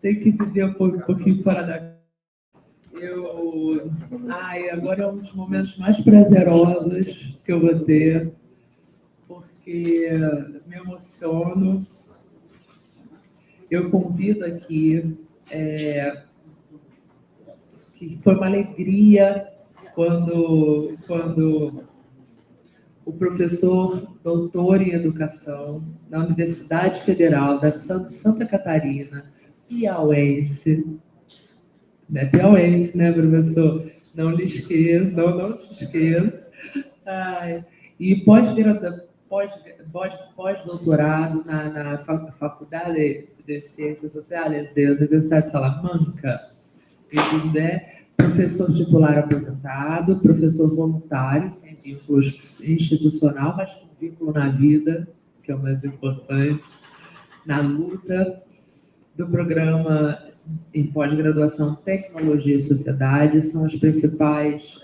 Tem que viver um pouquinho fora da... Agora é um dos momentos mais prazerosos que eu vou ter, porque me emociono. Eu convido aqui, que foi uma alegria quando o professor doutor em educação da Universidade Federal da Santa Catarina, piauense, professor? Não lhe esqueça, não se esqueça. E pós-doutorado na Faculdade de Ciências Sociais da Universidade de Salamanca. Ele é professor titular aposentado, professor voluntário, sem vínculo institucional, mas com vínculo na vida, que é o mais importante, na luta do programa em pós-graduação Tecnologia e Sociedade, são os principais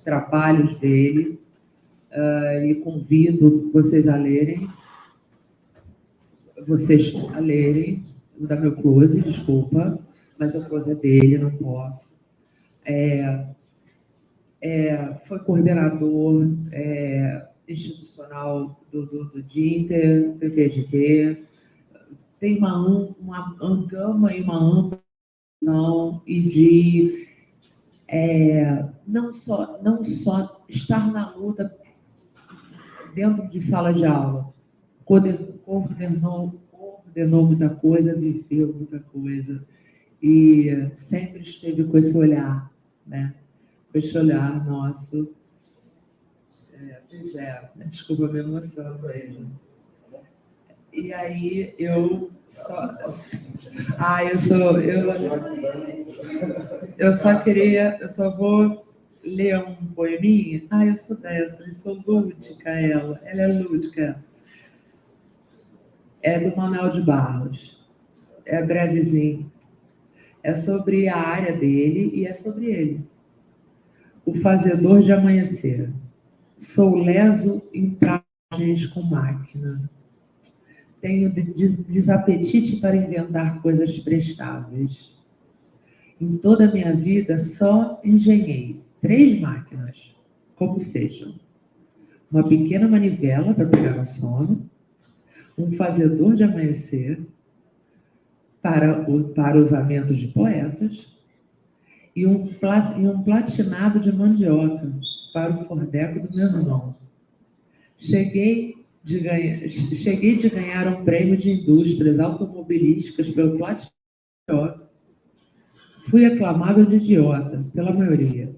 trabalhos dele, e convido vocês a lerem, vou dar meu close, desculpa, mas o close é dele, não posso. Foi coordenador institucional do DINTER, PPGT, tem uma gama e uma ambição e de não só estar na luta dentro de sala de aula, coordenou muita coisa, viveu muita coisa, e sempre esteve com esse olhar, né? Com esse olhar nosso. Desculpa, me emociono mesmo. E aí eu só vou ler um poeminha. Eu sou dessa, eu sou lúdica, ela é lúdica. É do Manuel de Barros. É brevezinho. É sobre a área dele e é sobre ele. O fazedor de amanhecer. Sou leso em trajes com máquina. Tenho desapetite para inventar coisas prestáveis. Em toda a minha vida, só engenhei 3 máquinas, como sejam. Uma pequena manivela para pegar no sono, um fazedor de amanhecer para usamentos de poetas e um platinado de mandioca para o fordeco do meu irmão. Cheguei de ganhar um prêmio de indústrias automobilísticas pelo platinado. Fui aclamado de idiota pela maioria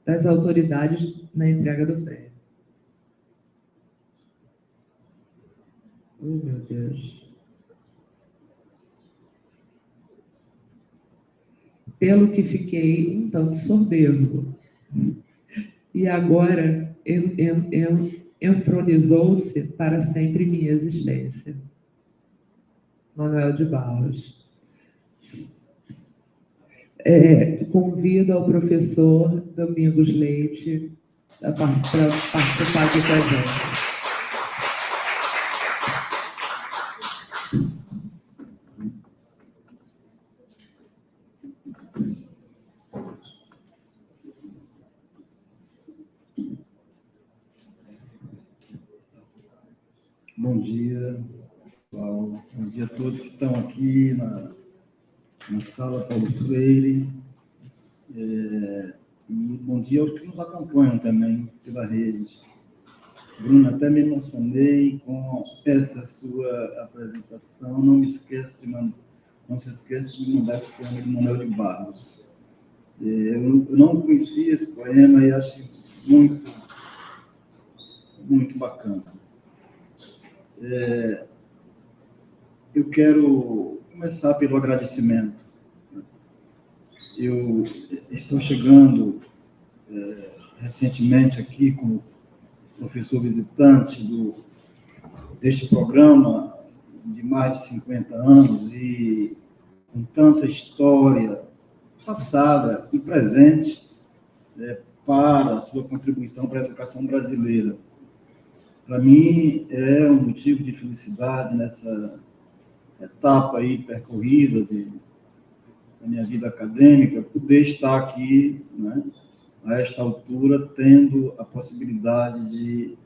das autoridades na entrega do prêmio. Oh, meu Deus. Pelo que fiquei um tanto soberbo. E agora enfronizou-se para sempre minha existência. Manuel de Barros. Convido ao professor Domingos Leite para participar aqui com a gente. Bom dia, pessoal. Bom dia a todos que estão aqui na sala Paulo Freire. E bom dia aos que nos acompanham também pela rede. Bruno, até me emocionei com essa sua apresentação. Não se esqueça de mandar esse poema de Manuel de Barros. Eu não conhecia esse poema e acho muito, muito bacana. Eu quero começar pelo agradecimento. Eu estou chegando recentemente aqui como professor visitante deste programa de mais de 50 anos e com tanta história passada e presente para a sua contribuição para a educação brasileira. Para mim, é um motivo de felicidade etapa aí percorrida da minha vida acadêmica, poder estar aqui, né, a esta altura, tendo a possibilidade de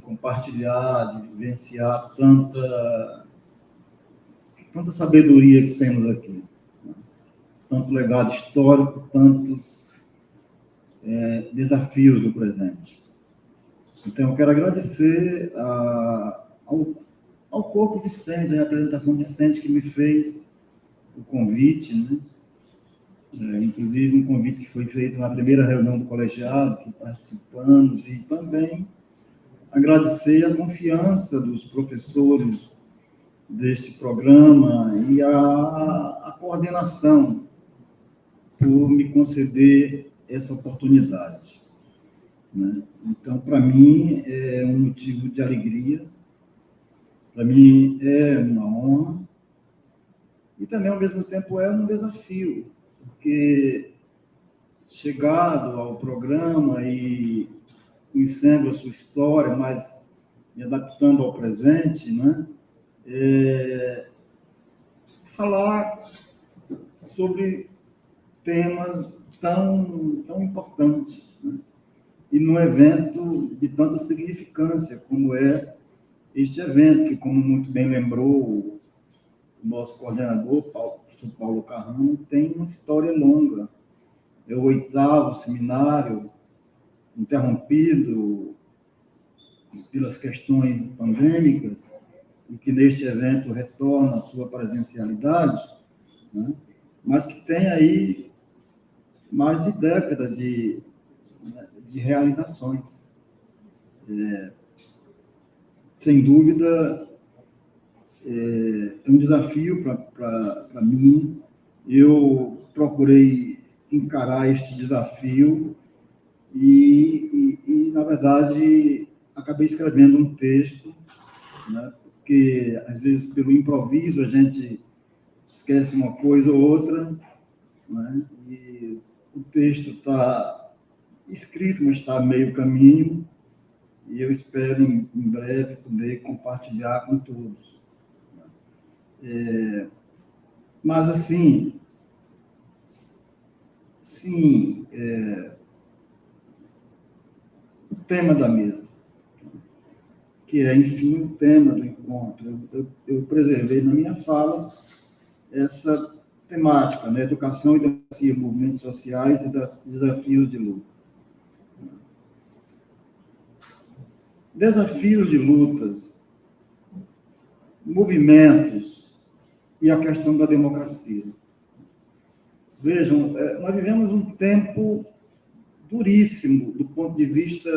compartilhar, de vivenciar tanta sabedoria que temos aqui, né? Tanto legado histórico, tantos desafios do presente. Então, eu quero agradecer ao corpo discente, à representação discente que me fez o convite, né? Inclusive um convite que foi feito na primeira reunião do colegiado, que participamos, e também agradecer a confiança dos professores deste programa e a coordenação por me conceder essa oportunidade, né? Então, para mim, é um motivo de alegria, para mim é uma honra, e também, ao mesmo tempo, é um desafio, porque chegado ao programa e conhecendo a sua história, mas me adaptando ao presente, né? Falar sobre temas tão importantes, né? E num evento de tanta significância como é este evento, que, como muito bem lembrou o nosso coordenador, professor Paulo Carrano, tem uma história longa. É o 8º seminário, interrompido pelas questões pandêmicas, e que neste evento retorna à sua presencialidade, né? Mas que tem aí mais de década de realizações. Sem dúvida, é um desafio para mim. Eu procurei encarar este desafio e, na verdade, acabei escrevendo um texto, né? Porque, às vezes, pelo improviso, a gente esquece uma coisa ou outra, né? E o texto está escrito, mas está a meio caminho, e eu espero, em breve, poder compartilhar com todos. Mas, assim, sim, o tema da mesa, que é, enfim, o tema do encontro. Eu preservei na minha fala essa temática, né? Educação e democracia, movimentos sociais e desafios de luta. Desafios de lutas, movimentos e a questão da democracia. Vejam, nós vivemos um tempo duríssimo do ponto de vista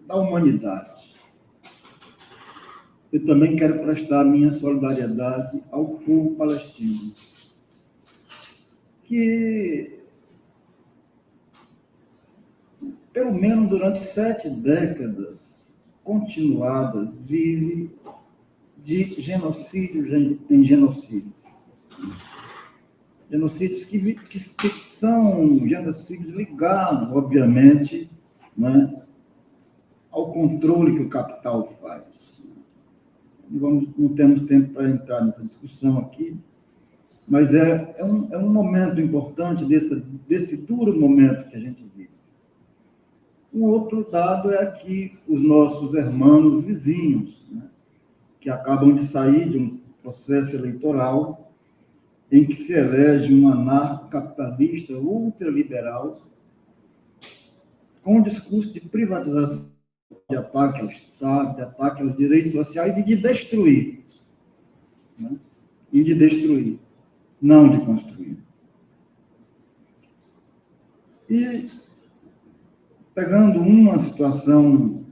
da humanidade. Eu também quero prestar minha solidariedade ao povo palestino, que, pelo menos durante 7 décadas continuadas, vive de genocídios em genocídios. Genocídios que são genocídios ligados, obviamente, né, ao controle que o capital faz. Não temos tempo para entrar nessa discussão aqui, mas é um momento importante desse duro momento que a gente vive. Um outro dado é aqui os nossos irmãos vizinhos, né, que acabam de sair de um processo eleitoral em que se elege um anarcocapitalista ultraliberal com um discurso de privatização, de ataque ao Estado, de ataque aos direitos sociais e de destruir. Né? E de destruir, não de construir. E, pegando uma situação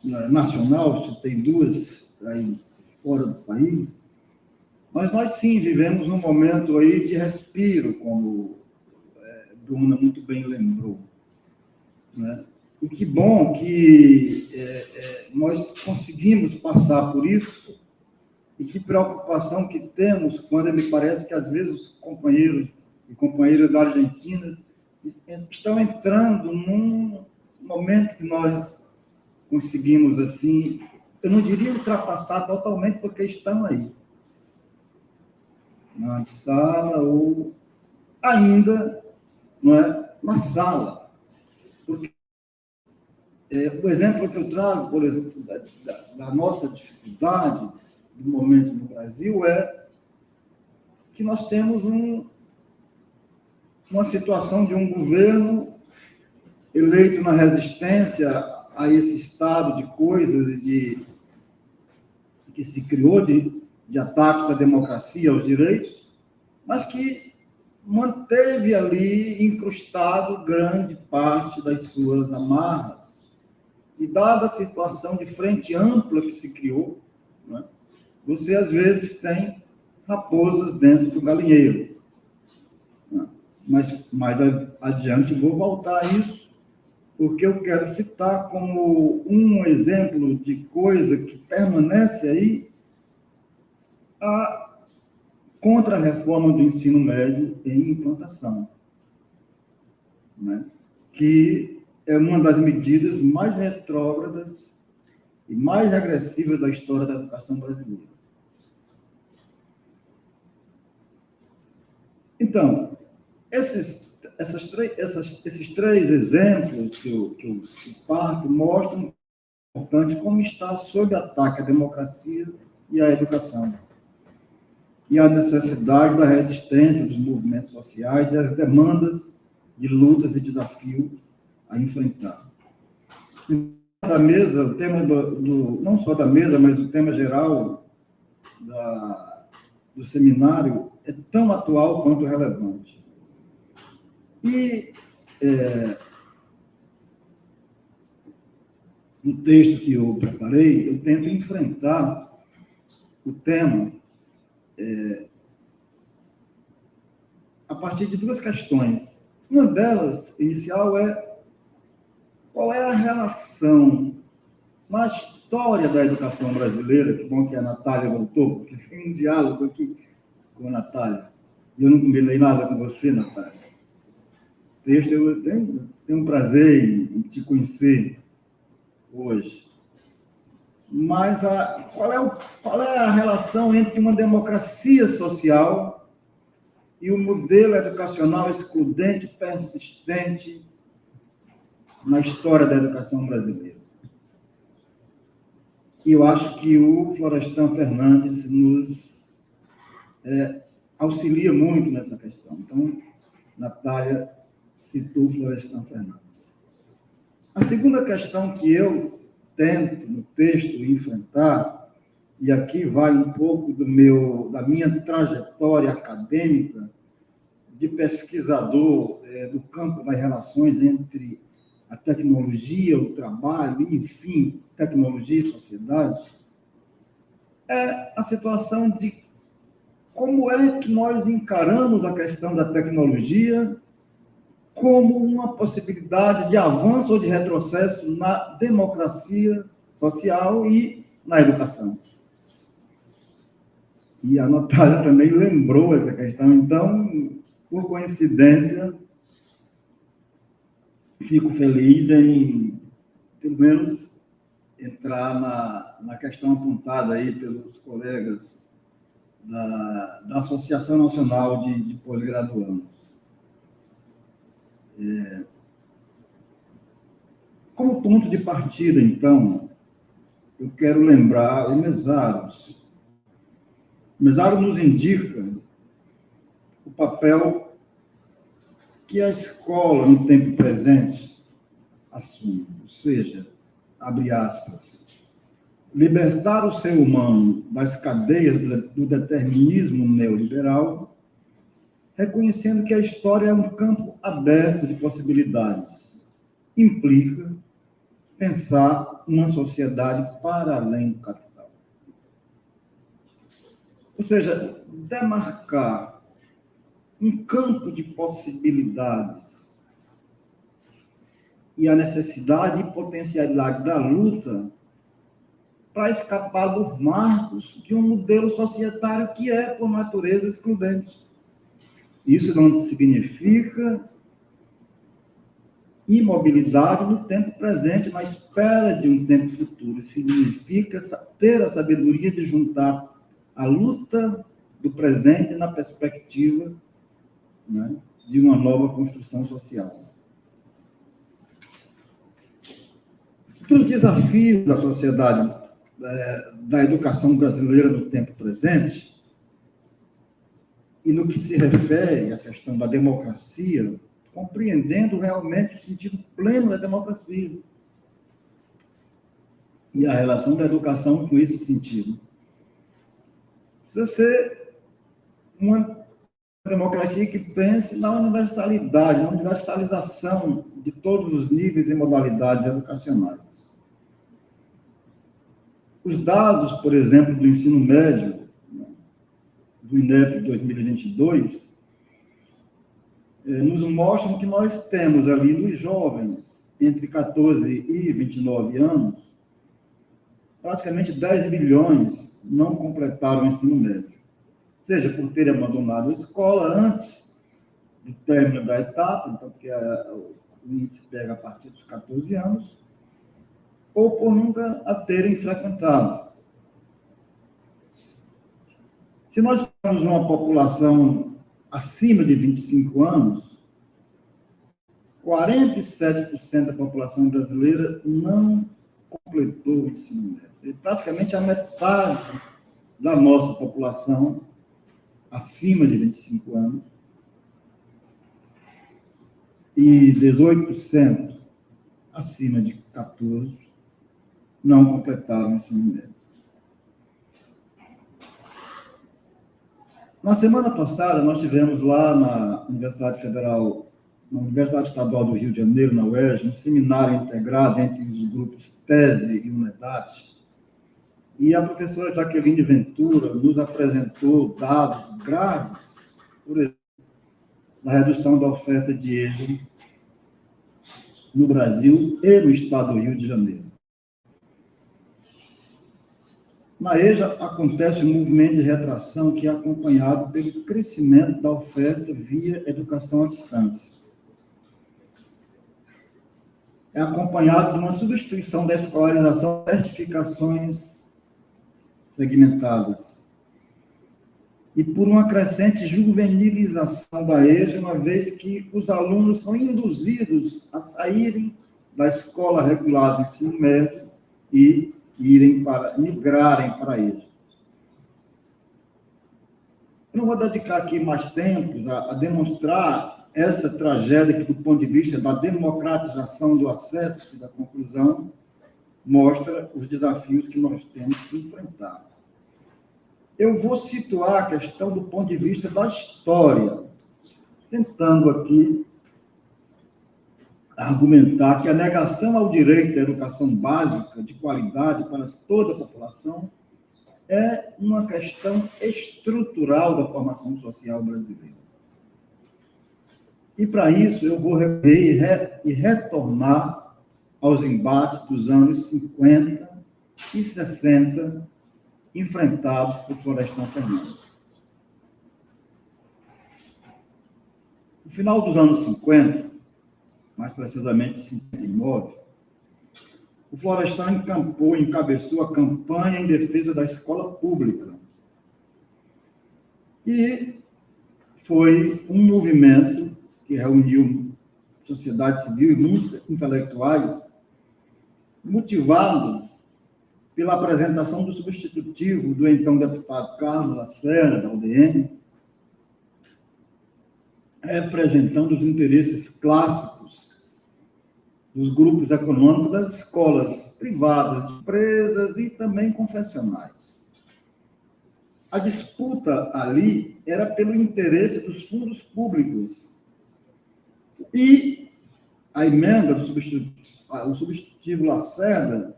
nacional, citei 2 aí fora do país, mas nós sim vivemos um momento aí de respiro, como Bruna muito bem lembrou, né? E que bom que nós conseguimos passar por isso, e que preocupação que temos quando me parece que, às vezes, os companheiros e companheiras da Argentina estão entrando num momento que nós conseguimos, assim, eu não diria ultrapassar totalmente, porque estão aí, na sala ou ainda, não é, na sala. Porque o exemplo que eu trago, por exemplo, da nossa dificuldade do momento no Brasil é que nós temos uma situação de um governo eleito na resistência a esse estado de coisas que se criou de ataques à democracia, aos direitos, mas que manteve ali incrustado grande parte das suas amarras. E dada a situação de frente ampla que se criou, né, você às vezes tem raposas dentro do galinheiro. Né? Mas mais adiante vou voltar a isso, porque eu quero citar como um exemplo de coisa que permanece aí a contra-reforma do ensino médio em implantação, né? Que é uma das medidas mais retrógradas e mais agressivas da história da educação brasileira. Então, esses três exemplos que eu parto mostram importante como está sob ataque a democracia e a educação, e a necessidade da resistência dos movimentos sociais e as demandas de lutas e desafios a enfrentar. Da mesa, o tema não só da mesa, mas o tema geral do seminário é tão atual quanto relevante. E no texto que eu preparei, eu tento enfrentar o tema a partir de duas questões. Uma delas, inicial, é qual é a relação na história da educação brasileira, que bom que a Natália voltou, porque tem um diálogo aqui com a Natália. E eu não combinei nada com você, Natália. Texto, eu tenho um prazer em te conhecer hoje. Mas qual é a relação entre uma democracia social e o modelo educacional excludente, persistente na história da educação brasileira? E eu acho que o Florestan Fernandes nos auxilia muito nessa questão. Então, Natália citou Florestan Fernandes. A segunda questão que eu tento no texto enfrentar, e aqui vai um pouco da minha trajetória acadêmica de pesquisador do campo das relações entre a tecnologia, o trabalho, enfim, tecnologia e sociedade, é a situação de como é que nós encaramos a questão da tecnologia como uma possibilidade de avanço ou de retrocesso na democracia social e na educação. E a Natália também lembrou essa questão. Então, por coincidência, fico feliz em, pelo menos, entrar na questão apontada aí pelos colegas da Associação Nacional de Pós-Graduandos. Como ponto de partida, então, eu quero lembrar o Mesaros. O Mesaros nos indica o papel que a escola, no tempo presente, assume, ou seja, abre aspas, libertar o ser humano das cadeias do determinismo neoliberal, reconhecendo que a história é um campo aberto de possibilidades. Implica pensar uma sociedade para além do capital. Ou seja, demarcar um campo de possibilidades e a necessidade e potencialidade da luta para escapar dos marcos de um modelo societário que é, por natureza, excludente. Isso não significa imobilidade no tempo presente, na espera de um tempo futuro. Significa ter a sabedoria de juntar a luta do presente na perspectiva, né, de uma nova construção social. Dos desafios da sociedade, da educação brasileira no tempo presente, e no que se refere à questão da democracia, compreendendo realmente o sentido pleno da democracia e a relação da educação com esse sentido. Precisa ser uma democracia que pense na universalidade, na universalização de todos os níveis e modalidades educacionais. Os dados, por exemplo, do ensino médio, do INEP 2022, nos mostram que nós temos ali nos jovens, entre 14 e 29 anos, praticamente 10 milhões não completaram o ensino médio, seja por terem abandonado a escola antes do término da etapa, então, porque o índice pega a partir dos 14 anos, ou por nunca a terem frequentado. Se nós temos uma população acima de 25 anos, 47% da população brasileira não completou o ensino médio. E praticamente a metade da nossa população acima de 25 anos e 18% acima de 14 não completaram o ensino médio. Na semana passada, nós tivemos lá na Universidade Estadual do Rio de Janeiro, na UERJ, um seminário integrado entre os grupos Tese e Unidade, e a professora Jaqueline Ventura nos apresentou dados graves, por exemplo, na redução da oferta de EJA no Brasil e no estado do Rio de Janeiro. Na EJA, acontece um movimento de retração que é acompanhado pelo crescimento da oferta via educação à distância. É acompanhado de uma substituição da escolarização por certificações segmentadas e por uma crescente juvenilização da EJA, uma vez que os alunos são induzidos a saírem da escola regular do ensino médio e migrarem para a EJA. Eu não vou dedicar aqui mais tempo a demonstrar essa tragédia que, do ponto de vista da democratização do acesso e da conclusão, mostra os desafios que nós temos que enfrentar. Eu vou situar a questão do ponto de vista da história, tentando aqui argumentar que a negação ao direito à educação básica de qualidade para toda a população é uma questão estrutural da formação social brasileira. E, para isso, eu vou retornar aos embates dos anos 50 e 60, enfrentados por Florestan Fernandes. No final dos anos 50, mais precisamente 59, o Florestan encabeçou a campanha em defesa da escola pública. E foi um movimento que reuniu sociedade civil e muitos intelectuais, motivado pela apresentação do substitutivo do então deputado Carlos Lacerda, da UDN, representando os interesses clássicos dos grupos econômicos das escolas privadas, de empresas e também confessionais. A disputa ali era pelo interesse dos fundos públicos. E a emenda do substitutivo Lacerda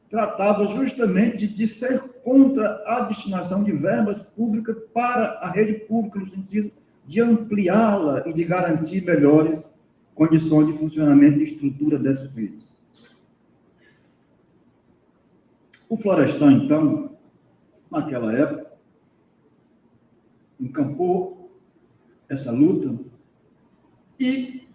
tratava justamente de ser contra a destinação de verbas públicas para a rede pública, no sentido de ampliá-la e de garantir melhores condições de funcionamento e estrutura dessas redes. O Florestan, então, naquela época, encampou essa luta e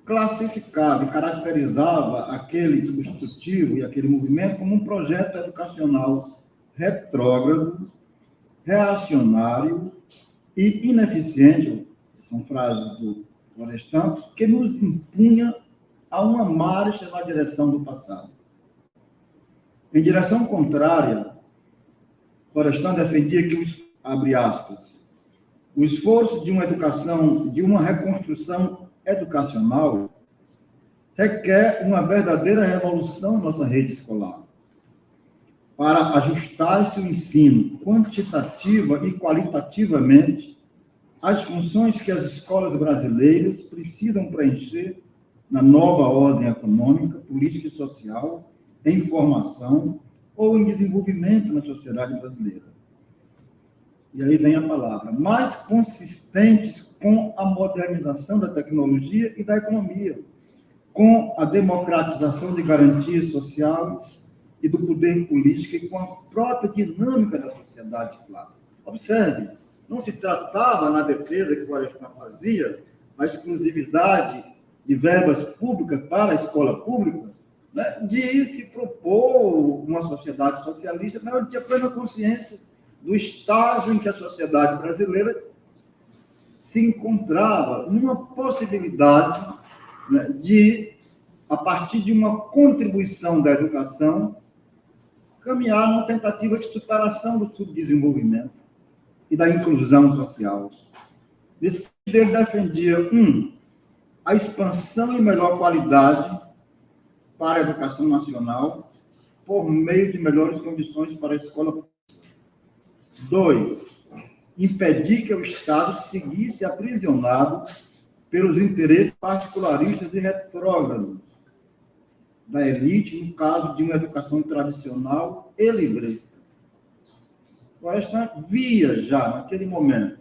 classificava e caracterizava aquele substitutivo e aquele movimento como um projeto educacional retrógrado, reacionário e ineficiente, são frases do Florestan, que nos impunha a uma marcha na direção do passado. Em direção contrária, Florestan defendia que, abre aspas, o esforço de uma educação, de uma reconstrução educacional, requer uma verdadeira revolução na nossa rede escolar, para ajustar-se o ensino quantitativa e qualitativamente às funções que as escolas brasileiras precisam preencher na nova ordem econômica, política e social, em formação ou em desenvolvimento na sociedade brasileira. E aí vem a palavra, mais consistentes com a modernização da tecnologia e da economia, com a democratização de garantias sociais e do poder político e com a própria dinâmica da sociedade de classe. Observe, não se tratava, na defesa que o Florestan fazia, a exclusividade de verbas públicas para a escola pública, né, de se propor uma sociedade socialista, mas ele tinha plena consciência do estágio em que a sociedade brasileira se encontrava, numa possibilidade, né, de, a partir de uma contribuição da educação, caminhar numa tentativa de superação do subdesenvolvimento e da inclusão social. Esse ele defendia, a expansão e melhor qualidade para a educação nacional por meio de melhores condições para a escola pública. 2, impedir que o Estado seguisse aprisionado pelos interesses particularistas e retrógrados da elite, no caso de uma educação tradicional e livrista. Florestan via já, naquele momento,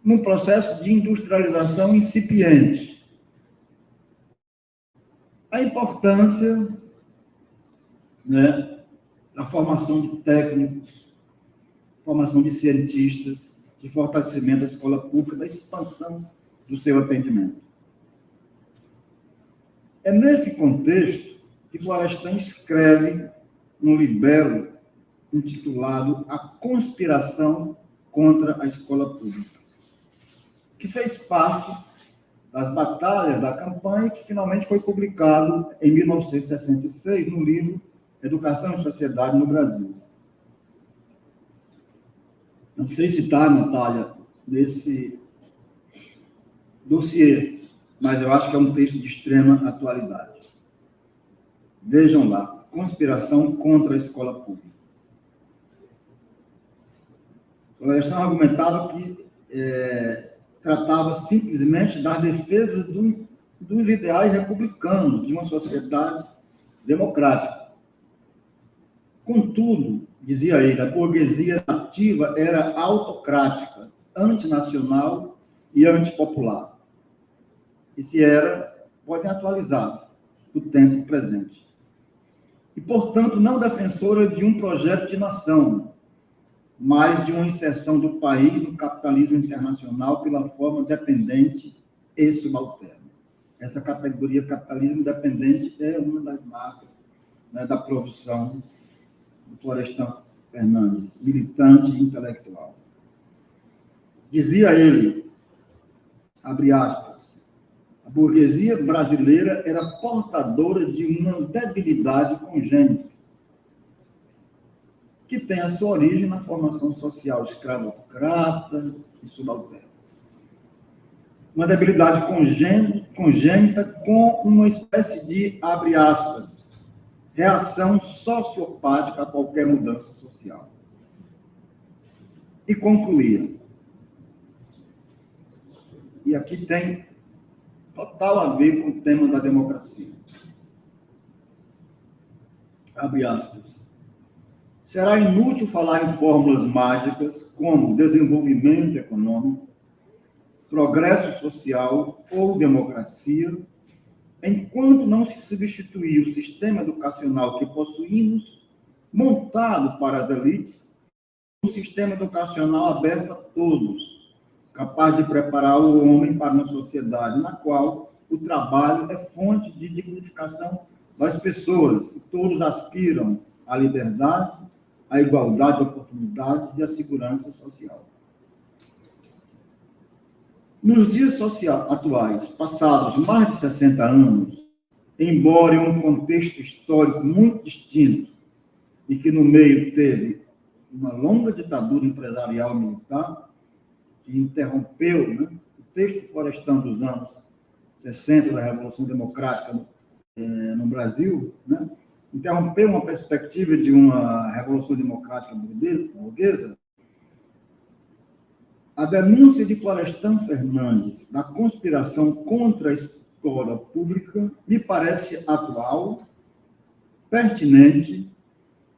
num processo de industrialização incipiente, a importância, né, da formação de técnicos, formação de cientistas, de fortalecimento da escola pública, da expansão do seu atendimento. É nesse contexto que Florestan escreve um libelo intitulado A Conspiração contra a Escola Pública, que fez parte das batalhas da campanha, que finalmente foi publicado em 1966 no livro Educação e Sociedade no Brasil. Não sei se está, Natália, nesse dossiê, mas eu acho que é um texto de extrema atualidade. Vejam lá, Conspiração contra a Escola Pública. Florestan argumentava que tratava simplesmente da defesa dos ideais republicanos, de uma sociedade democrática. Contudo, dizia ele, a burguesia nativa era autocrática, antinacional e antipopular. E se era, podem atualizar o tempo presente. E, portanto, não defensora de um projeto de nação, mas de uma inserção do país no capitalismo internacional pela forma dependente e subalterna. Essa categoria capitalismo dependente é uma das marcas, né, da produção do Florestan Fernandes, militante e intelectual. Dizia ele, abre aspas, a burguesia brasileira era portadora de uma debilidade congênita, que tem a sua origem na formação social escravocrata e subalterna. Uma debilidade congênita com uma espécie de, abre aspas, reação sociopática a qualquer mudança social. E concluía. E aqui tem total a ver com o tema da democracia. Abre aspas. Será inútil falar em fórmulas mágicas como desenvolvimento econômico, progresso social ou democracia, enquanto não se substituir o sistema educacional que possuímos, montado para as elites, um sistema educacional aberto a todos, capaz de preparar o homem para uma sociedade na qual o trabalho é fonte de dignificação das pessoas, e todos aspiram à liberdade, à igualdade de oportunidades e à segurança social. Nos dias atuais, passados mais de 60 anos, embora em um contexto histórico muito distinto, e que no meio teve uma longa ditadura empresarial e militar, que interrompeu, né, o texto florestano dos anos 60 da Revolução Democrática no Brasil, né, interrompeu uma perspectiva de uma Revolução Democrática burguesa. A denúncia de Florestan Fernandes da conspiração contra a escola pública me parece atual, pertinente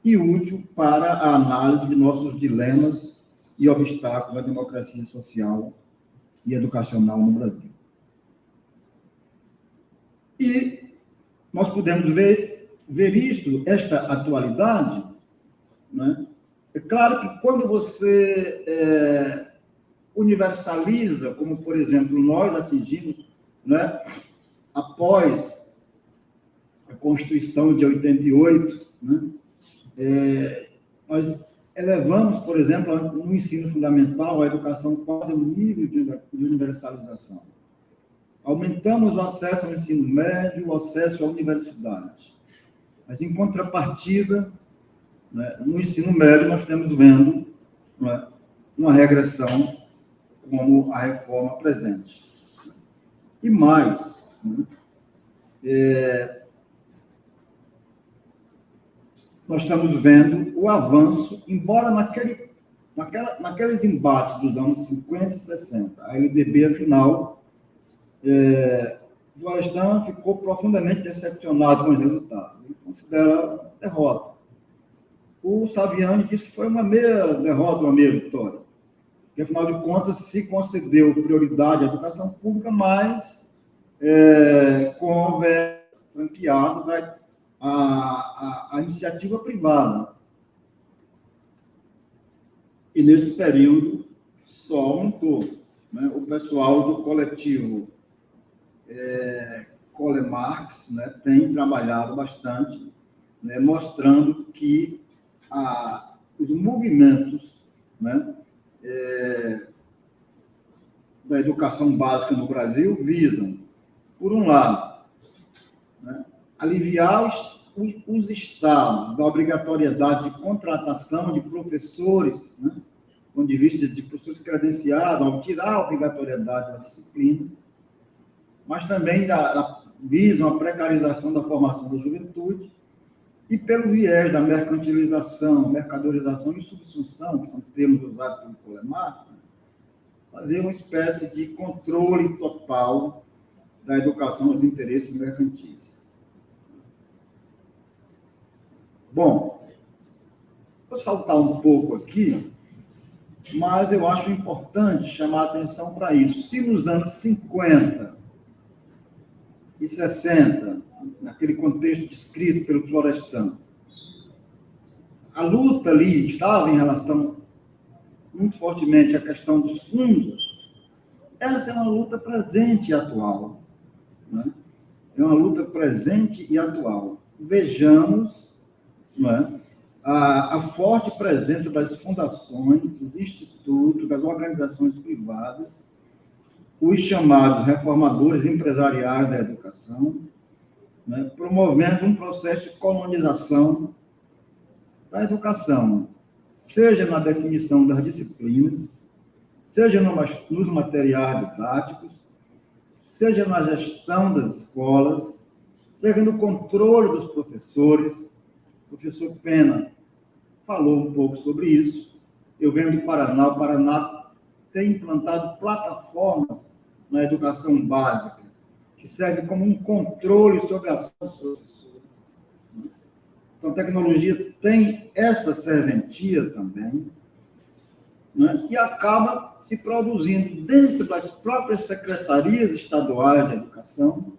e útil para a análise de nossos dilemas e obstáculos à democracia social e educacional no Brasil. E nós podemos ver esta atualidade, né? É claro que quando você universaliza, como, por exemplo, nós atingimos, né, após a Constituição de 88, né, nós elevamos, por exemplo, no ensino fundamental, a educação quase ao nível de universalização. Aumentamos o acesso ao ensino médio, o acesso à universidade. Mas, em contrapartida, né, no ensino médio, nós estamos vendo, né, uma regressão como a reforma presente. E mais, né, nós estamos vendo o avanço, embora naqueles embates dos anos 50 e 60, a LDB, afinal, Florestan ficou profundamente decepcionado com os resultados. Ele considera derrota. O Saviani disse que foi uma meia derrota, uma meia vitória. Porque, afinal de contas, se concedeu prioridade à educação pública, mas com franqueados a iniciativa privada. E, nesse período, só aumentou, né? O pessoal do coletivo Cole Marx, né, tem trabalhado bastante, né, mostrando que os movimentos, né, da educação básica no Brasil visam, por um lado, né, aliviar os estados da obrigatoriedade de contratação de professores, né, do ponto de vista de professores credenciados, ao tirar a obrigatoriedade das disciplinas, mas também visam a precarização da formação da juventude e pelo viés da mercantilização, mercadorização e subsunção, que são termos usados pelo Cole Marx, né, fazer uma espécie de controle total da educação aos interesses mercantis. Bom, vou saltar um pouco aqui, mas eu acho importante chamar a atenção para isso. Se nos anos 50 e 60, naquele contexto descrito pelo Florestan, a luta ali estava em relação muito fortemente à questão dos fundos, essa é uma luta presente e atual, né? É uma luta presente e atual. Vejamos, né, a forte presença das fundações, dos institutos, das organizações privadas, os chamados reformadores empresariais da educação, né, promovendo um processo de colonização da educação, seja na definição das disciplinas, seja nos materiais didáticos, seja na gestão das escolas, seja no controle dos professores. O professor Pena falou um pouco sobre isso. Eu venho do Paraná. O Paraná tem implantado plataformas na educação básica, que serve como um controle sobre a ação dos professores. Então, a tecnologia tem essa serventia também, né, e acaba se produzindo dentro das próprias secretarias estaduais de educação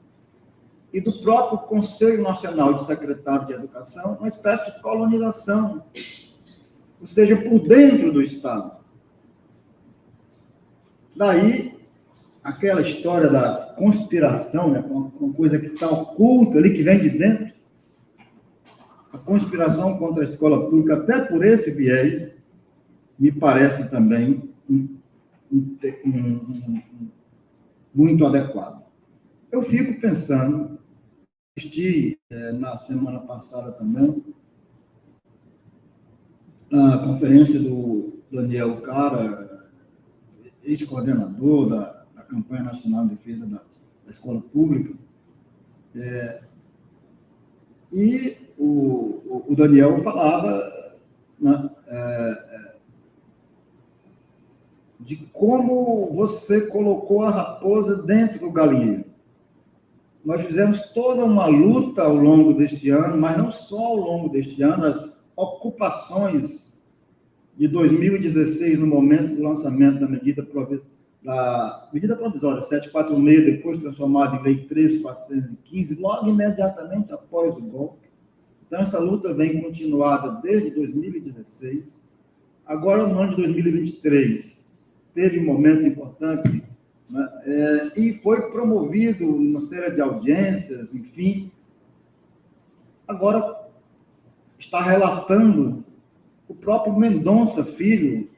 e do próprio Conselho Nacional de Secretários de Educação, uma espécie de colonização, ou seja, por dentro do Estado. Daí, aquela história da conspiração, né, uma coisa que está oculta ali, que vem de dentro, a conspiração contra a escola pública, até por esse viés, me parece também muito adequado. Eu fico pensando, assisti na semana passada também a conferência do Daniel Cara, ex-coordenador da Campanha Nacional de Defesa da Escola Pública, e o Daniel falava, né, de como você colocou a raposa dentro do galinheiro. Nós fizemos toda uma luta ao longo deste ano, mas não só ao longo deste ano, as ocupações de 2016, no momento do lançamento da medida provisória 746, depois transformada em lei 13.415, logo imediatamente após o golpe. Então, essa luta vem continuada desde 2016. Agora, no ano de 2023, teve momentos importantes, né? E foi promovido uma série de audiências, enfim. Agora, está relatando o próprio Mendonça Filho,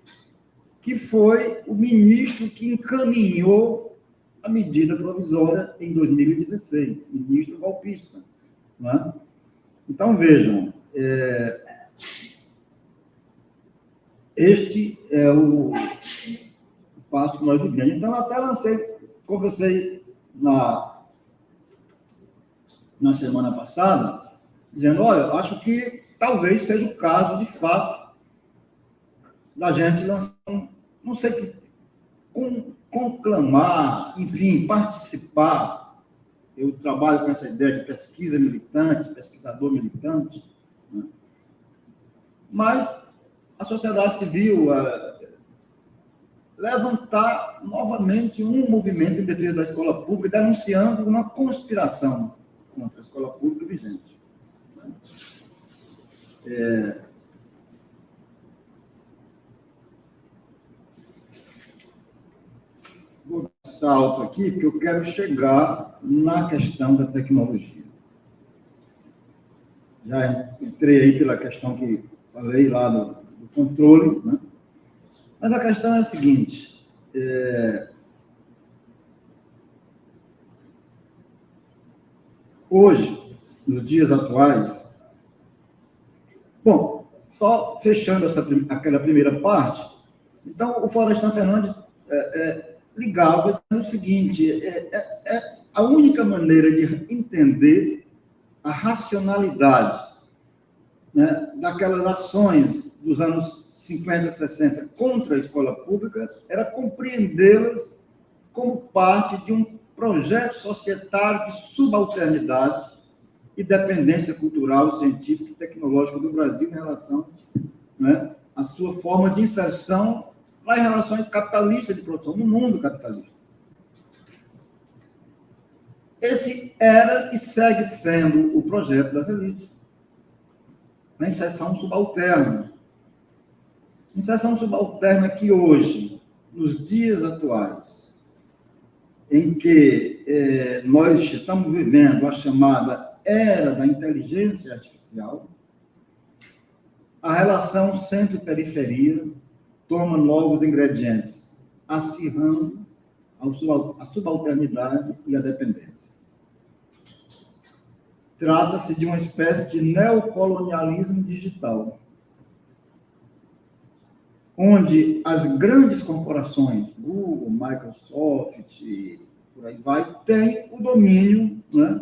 que foi o ministro que encaminhou a medida provisória em 2016, ministro golpista, né? Então, vejam, este é o passo que nós vivemos. Então, até conversei na semana passada, dizendo, olha, acho que talvez seja o caso, de fato, da gente lançar, não sei, conclamar, enfim, participar. Eu trabalho com essa ideia de pesquisa militante, pesquisador militante, né? Mas a sociedade civil levantar novamente um movimento em defesa da escola pública, denunciando uma conspiração contra a escola pública vigente. Vou dar um salto aqui, porque eu quero chegar na questão da tecnologia. Já entrei aí pela questão que falei lá do controle, né? Mas a questão é a seguinte, hoje, nos dias atuais, bom, só fechando aquela primeira parte, então o Florestan Fernandes ligava no seguinte, a única maneira de entender a racionalidade, né, daquelas ações dos anos 50, 60 contra a escola pública era compreendê-las como parte de um projeto societário de subalternidade e dependência cultural, científica e tecnológica do Brasil em relação, né, à sua forma de inserção lá em relações capitalistas de produção, no mundo capitalista. Esse era e segue sendo o projeto das elites. A inserção subalterna. Inserção subalterna que hoje, nos dias atuais, em que nós estamos vivendo a chamada era da inteligência artificial, a relação centro-periferia toma novos ingredientes, acirrando a subalternidade e a dependência. Trata-se de uma espécie de neocolonialismo digital, onde as grandes corporações, Google, Microsoft, por aí vai, têm o domínio, né,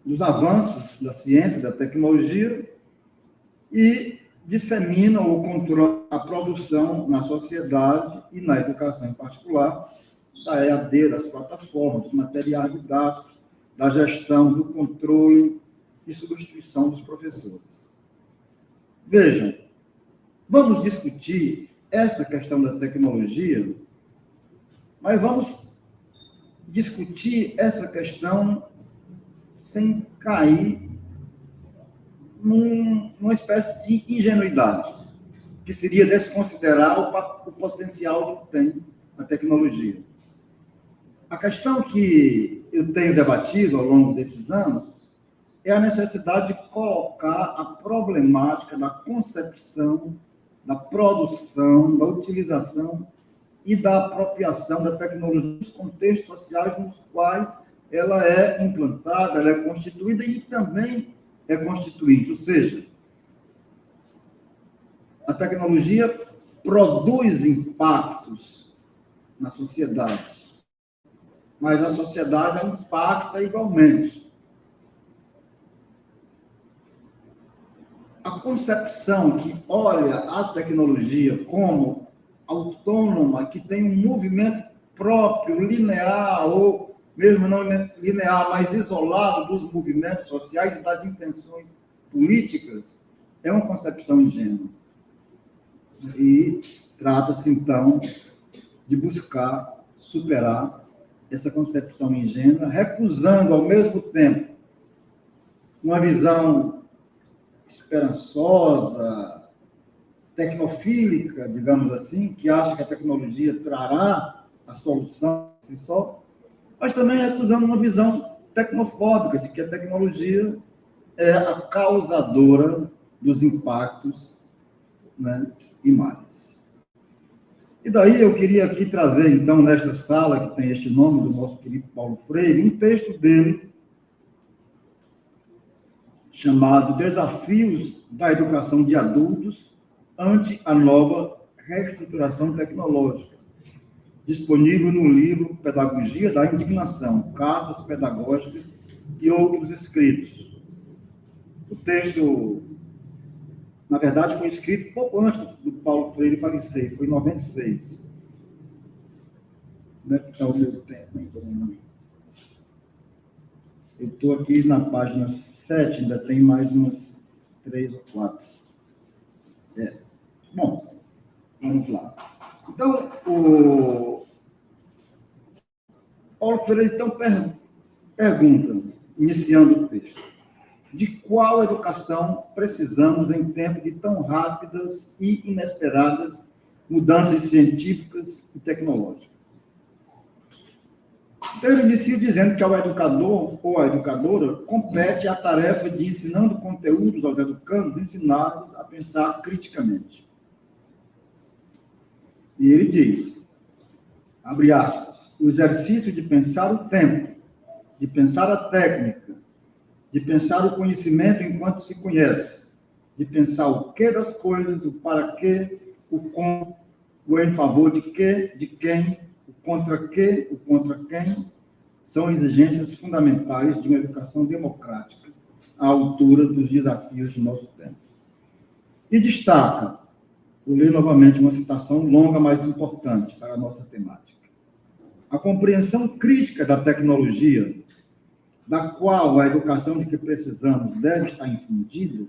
dos avanços da ciência, da tecnologia, e disseminam ou controlam a produção na sociedade e na educação em particular, da EAD, das plataformas, dos materiais didáticos, da gestão, do controle e substituição dos professores. Vejam, vamos discutir essa questão da tecnologia, mas vamos discutir essa questão sem cair numa espécie de ingenuidade. que seria desconsiderar o potencial que tem a tecnologia. A questão que eu tenho debatido ao longo desses anos é a necessidade de colocar a problemática da concepção, da produção, da utilização e da apropriação da tecnologia nos contextos sociais nos quais ela é implantada, ela é constituída e também é constituinte. Ou seja, a tecnologia produz impactos na sociedade, mas a sociedade a impacta igualmente. A concepção que olha a tecnologia como autônoma, que tem um movimento próprio, linear, ou mesmo não linear, mas isolado dos movimentos sociais e das intenções políticas, é uma concepção ingênua. E trata-se, então, de buscar superar essa concepção ingênua, recusando, ao mesmo tempo, uma visão esperançosa, tecnofílica, digamos assim, que acha que a tecnologia trará a solução por si só, mas também recusando uma visão tecnofóbica, de que a tecnologia é a causadora dos impactos, né, e males. E daí eu queria aqui trazer, então, nesta sala, que tem este nome do nosso querido Paulo Freire, um texto dele, chamado Desafios da Educação de Adultos ante a Nova Reestruturação Tecnológica, disponível no livro Pedagogia da Indignação, Cartas Pedagógicas e Outros Escritos. O texto, na verdade, foi escrito pouco antes do Paulo Freire falecer, foi em 96. Como é que está o meu tempo, hein? Eu estou aqui na página 7, ainda tem mais umas 3 ou 4. Bom, vamos lá. Então, o Paulo Freire, então, pergunta, iniciando o texto, de qual educação precisamos em tempos de tão rápidas e inesperadas mudanças científicas e tecnológicas? Então, ele inicia dizendo que ao educador ou à educadora compete a tarefa de, ensinando conteúdos aos educandos, ensiná-los a pensar criticamente. E ele diz, abre aspas, o exercício de pensar o tempo, de pensar a técnica, de pensar o conhecimento enquanto se conhece, de pensar o que das coisas, o para quê, o como, o em favor de quê, de quem, o contra quem, são exigências fundamentais de uma educação democrática à altura dos desafios de nosso tempo. E destaca, vou ler novamente uma citação longa, mas importante para a nossa temática. A compreensão crítica da tecnologia, da qual a educação de que precisamos deve estar infundida,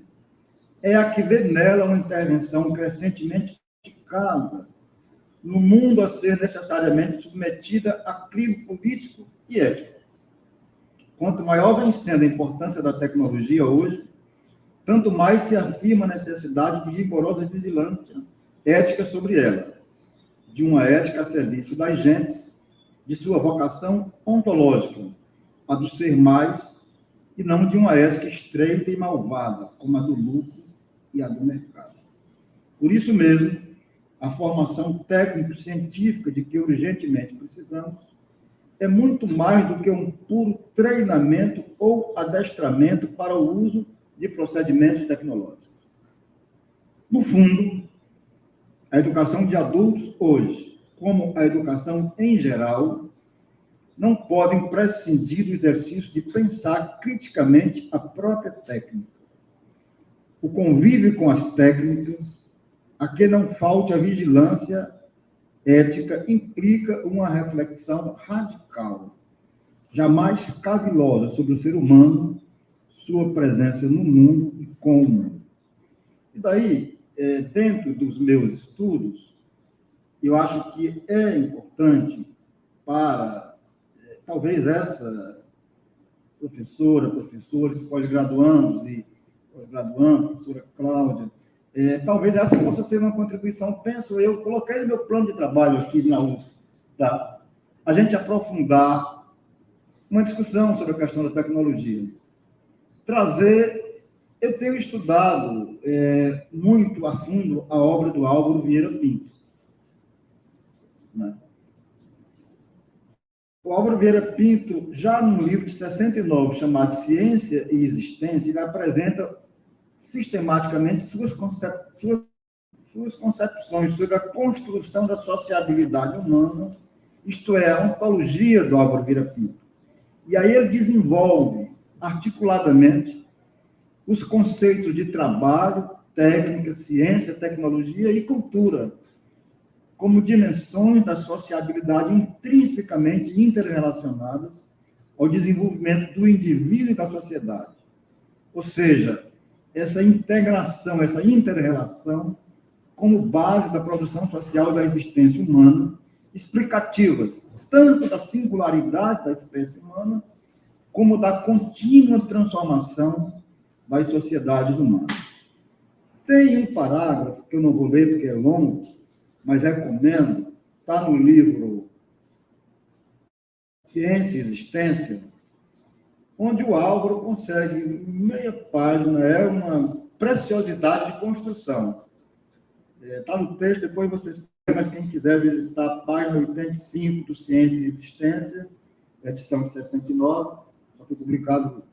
é a que vê nela uma intervenção crescentemente sofisticada no mundo a ser necessariamente submetida a crivo político e ético. Quanto maior vem sendo a importância da tecnologia hoje, tanto mais se afirma a necessidade de rigorosa vigilância ética sobre ela, de uma ética a serviço das gentes, de sua vocação ontológica, a do ser mais, e não de uma ética estreita e malvada, como a do lucro e a do mercado. Por isso mesmo, a formação técnico-científica de que urgentemente precisamos é muito mais do que um puro treinamento ou adestramento para o uso de procedimentos tecnológicos. No fundo, a educação de adultos hoje, como a educação em geral, não podem prescindir do exercício de pensar criticamente a própria técnica. O convívio com as técnicas, a que não falte a vigilância ética, implica uma reflexão radical, jamais cavilosa sobre o ser humano, sua presença no mundo e com o mundo. E daí, dentro dos meus estudos, eu acho que é importante para, talvez essa professores, pós-graduandos e pós-graduandos, professora Cláudia, Talvez essa possa ser uma contribuição, penso eu, coloquei no meu plano de trabalho aqui na UF, tá? A gente aprofundar uma discussão sobre a questão da tecnologia. Eu tenho estudado muito a fundo a obra do Álvaro Vieira Pinto, né? O Álvaro Vieira Pinto, já num livro de 69, chamado Ciência e Existência, ele apresenta sistematicamente suas concepções sobre a construção da sociabilidade humana, isto é, a ontologia do Álvaro Vieira Pinto. E aí ele desenvolve articuladamente os conceitos de trabalho, técnica, ciência, tecnologia e cultura, como dimensões da sociabilidade intrinsecamente interrelacionadas ao desenvolvimento do indivíduo e da sociedade. Ou seja, essa integração, essa inter-relação como base da produção social da existência humana, explicativas tanto da singularidade da espécie humana, como da contínua transformação das sociedades humanas. Tem um parágrafo, que eu não vou ler porque é longo, mas recomendo, está no livro Ciência e Existência, onde o Álvaro consegue, meia página, é uma preciosidade de construção. Está no texto, depois vocês, mas quem quiser visitar a página 85 do Ciência e Existência, edição de 69, já foi publicado,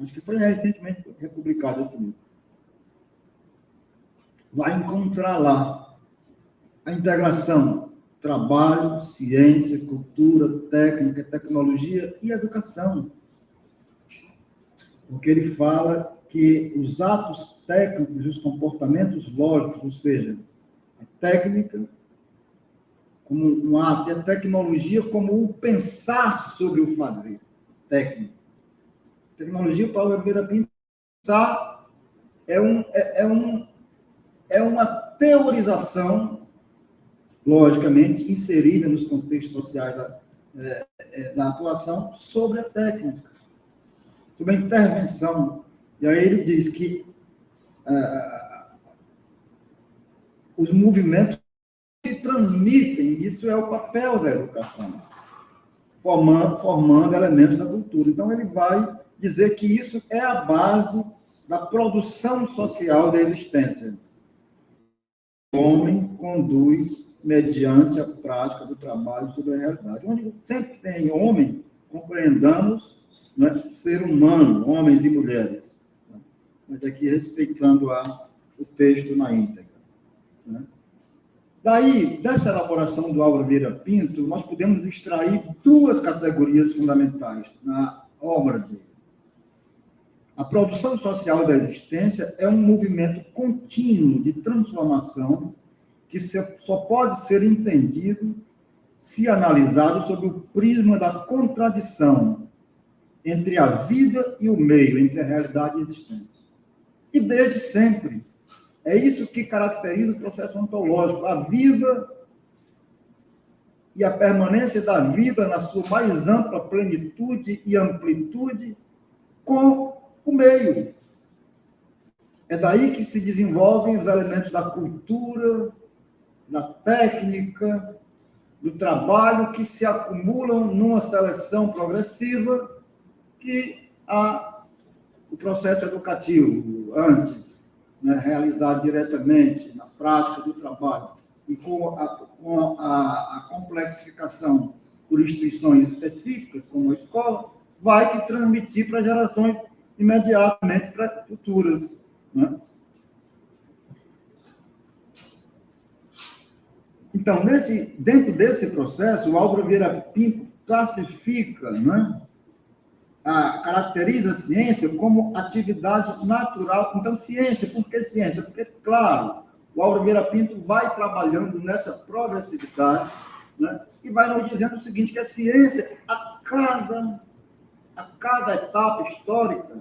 acho que foi recentemente republicado esse livro. Vai encontrar lá a integração, trabalho, ciência, cultura, técnica, tecnologia e educação. Porque ele fala que os atos técnicos e os comportamentos lógicos, ou seja, a técnica como um ato e a tecnologia como o pensar sobre o fazer, técnico. Tecnologia, para o Álvaro Vieira Pinto, pensar é uma teorização, logicamente, inserida nos contextos sociais da atuação sobre a técnica, sobre a intervenção. E aí ele diz que os movimentos se transmitem, isso é o papel da educação, formando elementos da cultura. Então, ele vai dizer que isso é a base da produção social da existência. O homem conduz mediante a prática do trabalho sobre a realidade. Onde sempre tem homem, compreendamos, né, ser humano, homens e mulheres. Mas aqui respeitando o texto na íntegra. Né? Daí, dessa elaboração do Álvaro Vieira Pinto, nós podemos extrair duas categorias fundamentais na obra dele. A produção social da existência é um movimento contínuo de transformação que só pode ser entendido se analisado sob o prisma da contradição entre a vida e o meio, entre a realidade e a existência. E desde sempre, é isso que caracteriza o processo ontológico, a vida e a permanência da vida na sua mais ampla plenitude e amplitude com o meio. É daí que se desenvolvem os elementos da cultura, da técnica, do trabalho, que se acumulam numa seleção progressiva que o processo educativo, antes, né, realizado diretamente na prática do trabalho, e com a complexificação por instituições específicas, como a escola, vai se transmitir para gerações imediatamente para futuras. Né? Então, dentro desse processo, o Álvaro Vieira Pinto classifica, né, caracteriza a ciência como atividade natural. Então, ciência, por que ciência? Porque, claro, o Álvaro Vieira Pinto vai trabalhando nessa progressividade, né, e vai nos dizendo o seguinte, que a ciência, a cada etapa histórica,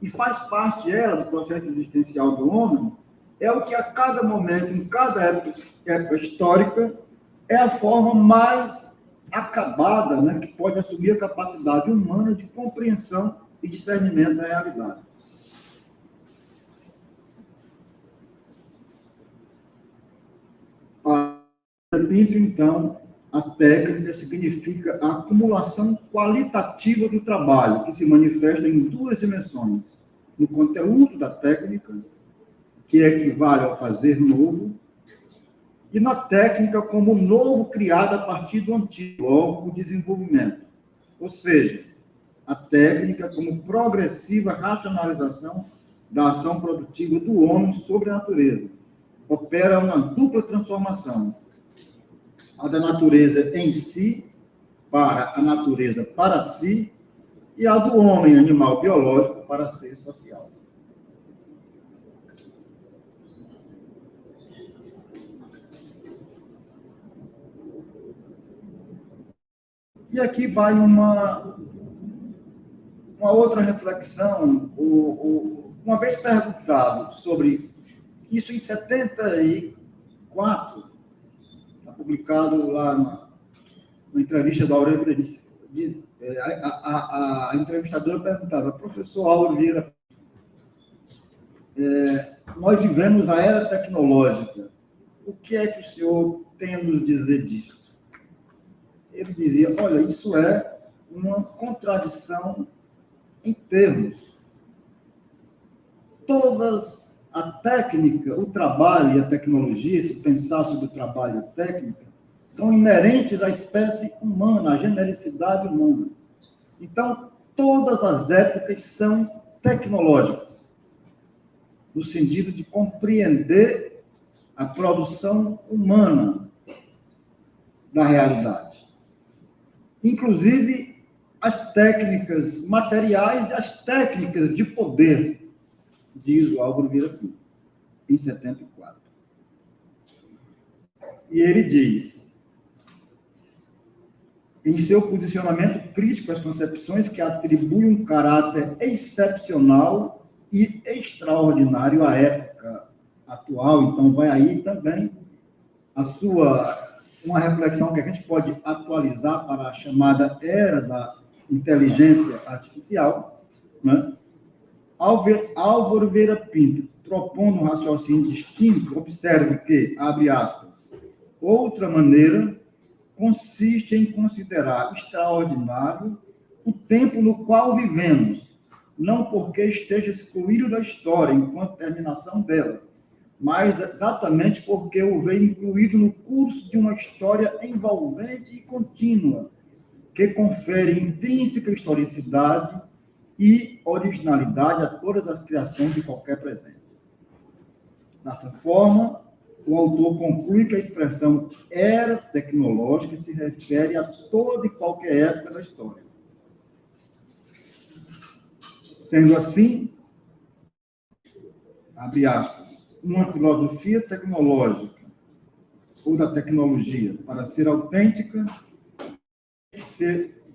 e faz parte ela do processo existencial do homem, é o que a cada momento, em cada época histórica, é a forma mais acabada, né, que pode assumir a capacidade humana de compreensão e discernimento da realidade. Pinto, então, a técnica significa a acumulação qualitativa do trabalho, que se manifesta em duas dimensões: no conteúdo da técnica, que equivale ao fazer novo, e na técnica como novo criado a partir do antigo, logo o desenvolvimento. Ou seja, a técnica como progressiva racionalização da ação produtiva do homem sobre a natureza. Opera uma dupla transformação: a da natureza em si, para a natureza para si, e a do homem, animal biológico, para ser social. E aqui vai uma outra reflexão. Uma vez perguntado sobre isso em 74, está publicado lá na entrevista da Aurélio, a entrevistadora perguntava: professor Álvaro Vieira, nós vivemos a era tecnológica, o que é que o senhor tem a nos dizer disso? Ele dizia: olha, isso é uma contradição em termos. Todas a técnica, o trabalho e a tecnologia, esse pensar sobre o trabalho e a técnica, são inerentes à espécie humana, à genericidade humana. Então, todas as épocas são tecnológicas, no sentido de compreender a produção humana da realidade. Inclusive, as técnicas materiais e as técnicas de poder, diz o Álvaro Vieira Pinto, em 74. E ele diz, em seu posicionamento crítico às concepções que atribuem um caráter excepcional e extraordinário à época atual. Então, vai aí também uma reflexão que a gente pode atualizar para a chamada era da inteligência artificial, né? Álvaro Vieira Pinto, propondo um raciocínio distinto, observe que, abre aspas, outra maneira consiste em considerar extraordinário o tempo no qual vivemos, não porque esteja excluído da história enquanto terminação dela, mas exatamente porque o vê incluído no curso de uma história envolvente e contínua, que confere intrínseca historicidade e originalidade a todas as criações de qualquer presente. Dessa forma, o autor conclui que a expressão era tecnológica se refere a toda e qualquer época da história. Sendo assim, abre aspas, uma filosofia tecnológica ou da tecnologia, para ser autêntica,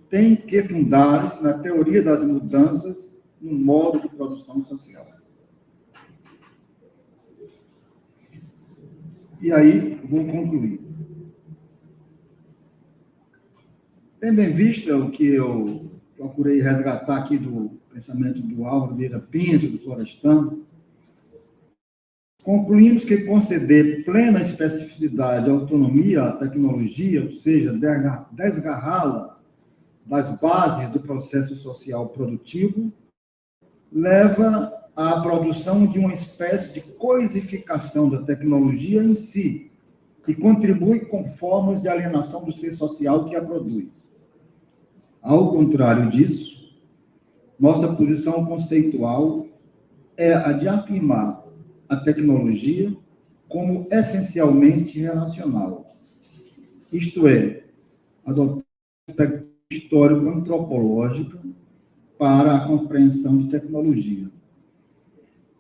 tem que fundar-se na teoria das mudanças no modo de produção social. E aí, vou concluir. Tendo em vista o que eu procurei resgatar aqui do pensamento do Álvaro Vieira Pinto, do Florestan, concluímos que conceder plena especificidade e autonomia à tecnologia, ou seja, desgarrá-la das bases do processo social produtivo, leva à produção de uma espécie de coisificação da tecnologia em si e contribui com formas de alienação do ser social que a produz. Ao contrário disso, nossa posição conceitual é a de afirmar a tecnologia como essencialmente relacional, isto é, adotar um aspecto histórico-antropológico para a compreensão de tecnologia.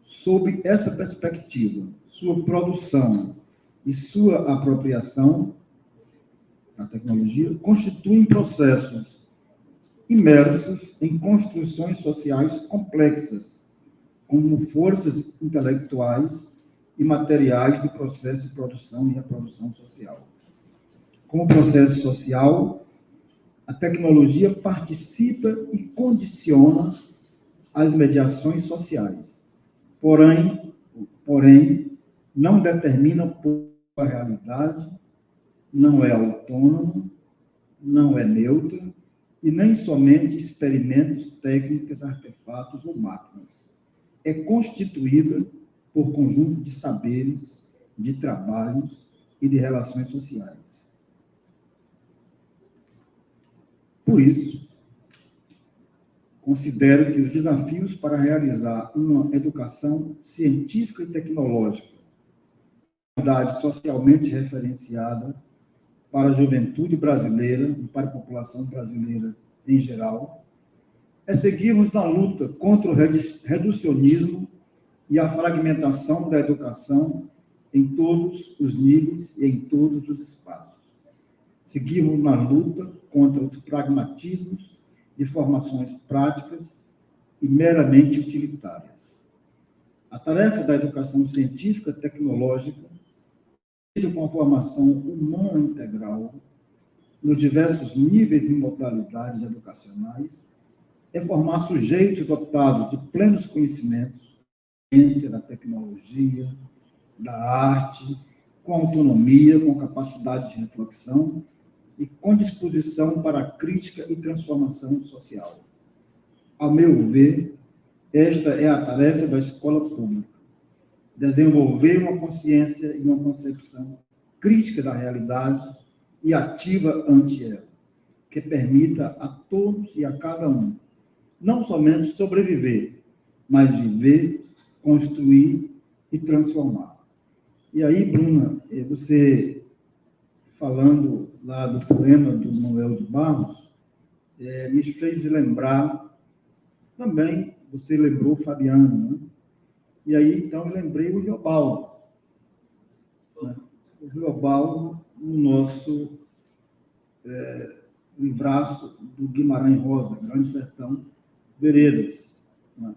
Sob essa perspectiva, sua produção e sua apropriação, a tecnologia, constituem processos imersos em construções sociais complexas, como forças intelectuais e materiais do processo de produção e reprodução social. Como processo social, a tecnologia participa e condiciona as mediações sociais, porém não determina a realidade não é autônoma, não é neutra e nem somente experimentos, técnicas, artefatos ou máquinas. É constituída por conjunto de saberes, de trabalhos e de relações sociais. Por isso, considero que os desafios para realizar uma educação científica e tecnológica, socialmente referenciada para a juventude brasileira e para a população brasileira em geral, é seguirmos na luta contra o reducionismo e a fragmentação da educação em todos os níveis e em todos os espaços. Seguirmos na luta contra os pragmatismos de formações práticas e meramente utilitárias. A tarefa da educação científica e tecnológica, com a formação humana integral, nos diversos níveis e modalidades educacionais, é formar sujeitos dotados de plenos conhecimentos da ciência, da tecnologia, da arte, com autonomia, com capacidade de reflexão e com disposição para a crítica e transformação social. Ao meu ver, esta é a tarefa da escola pública: desenvolver uma consciência e uma concepção crítica da realidade e ativa ante ela, que permita a todos e a cada um não somente sobreviver, mas viver, construir e transformar. E aí, Bruna, você falando lá do poema do Manuel de Barros, me fez lembrar também, você lembrou Fabiano, né? E aí, então, eu lembrei o Riobaldo. Né? O Riobaldo, no nosso livraço do Guimarães Rosa, Grande Sertão, Veredas. Né?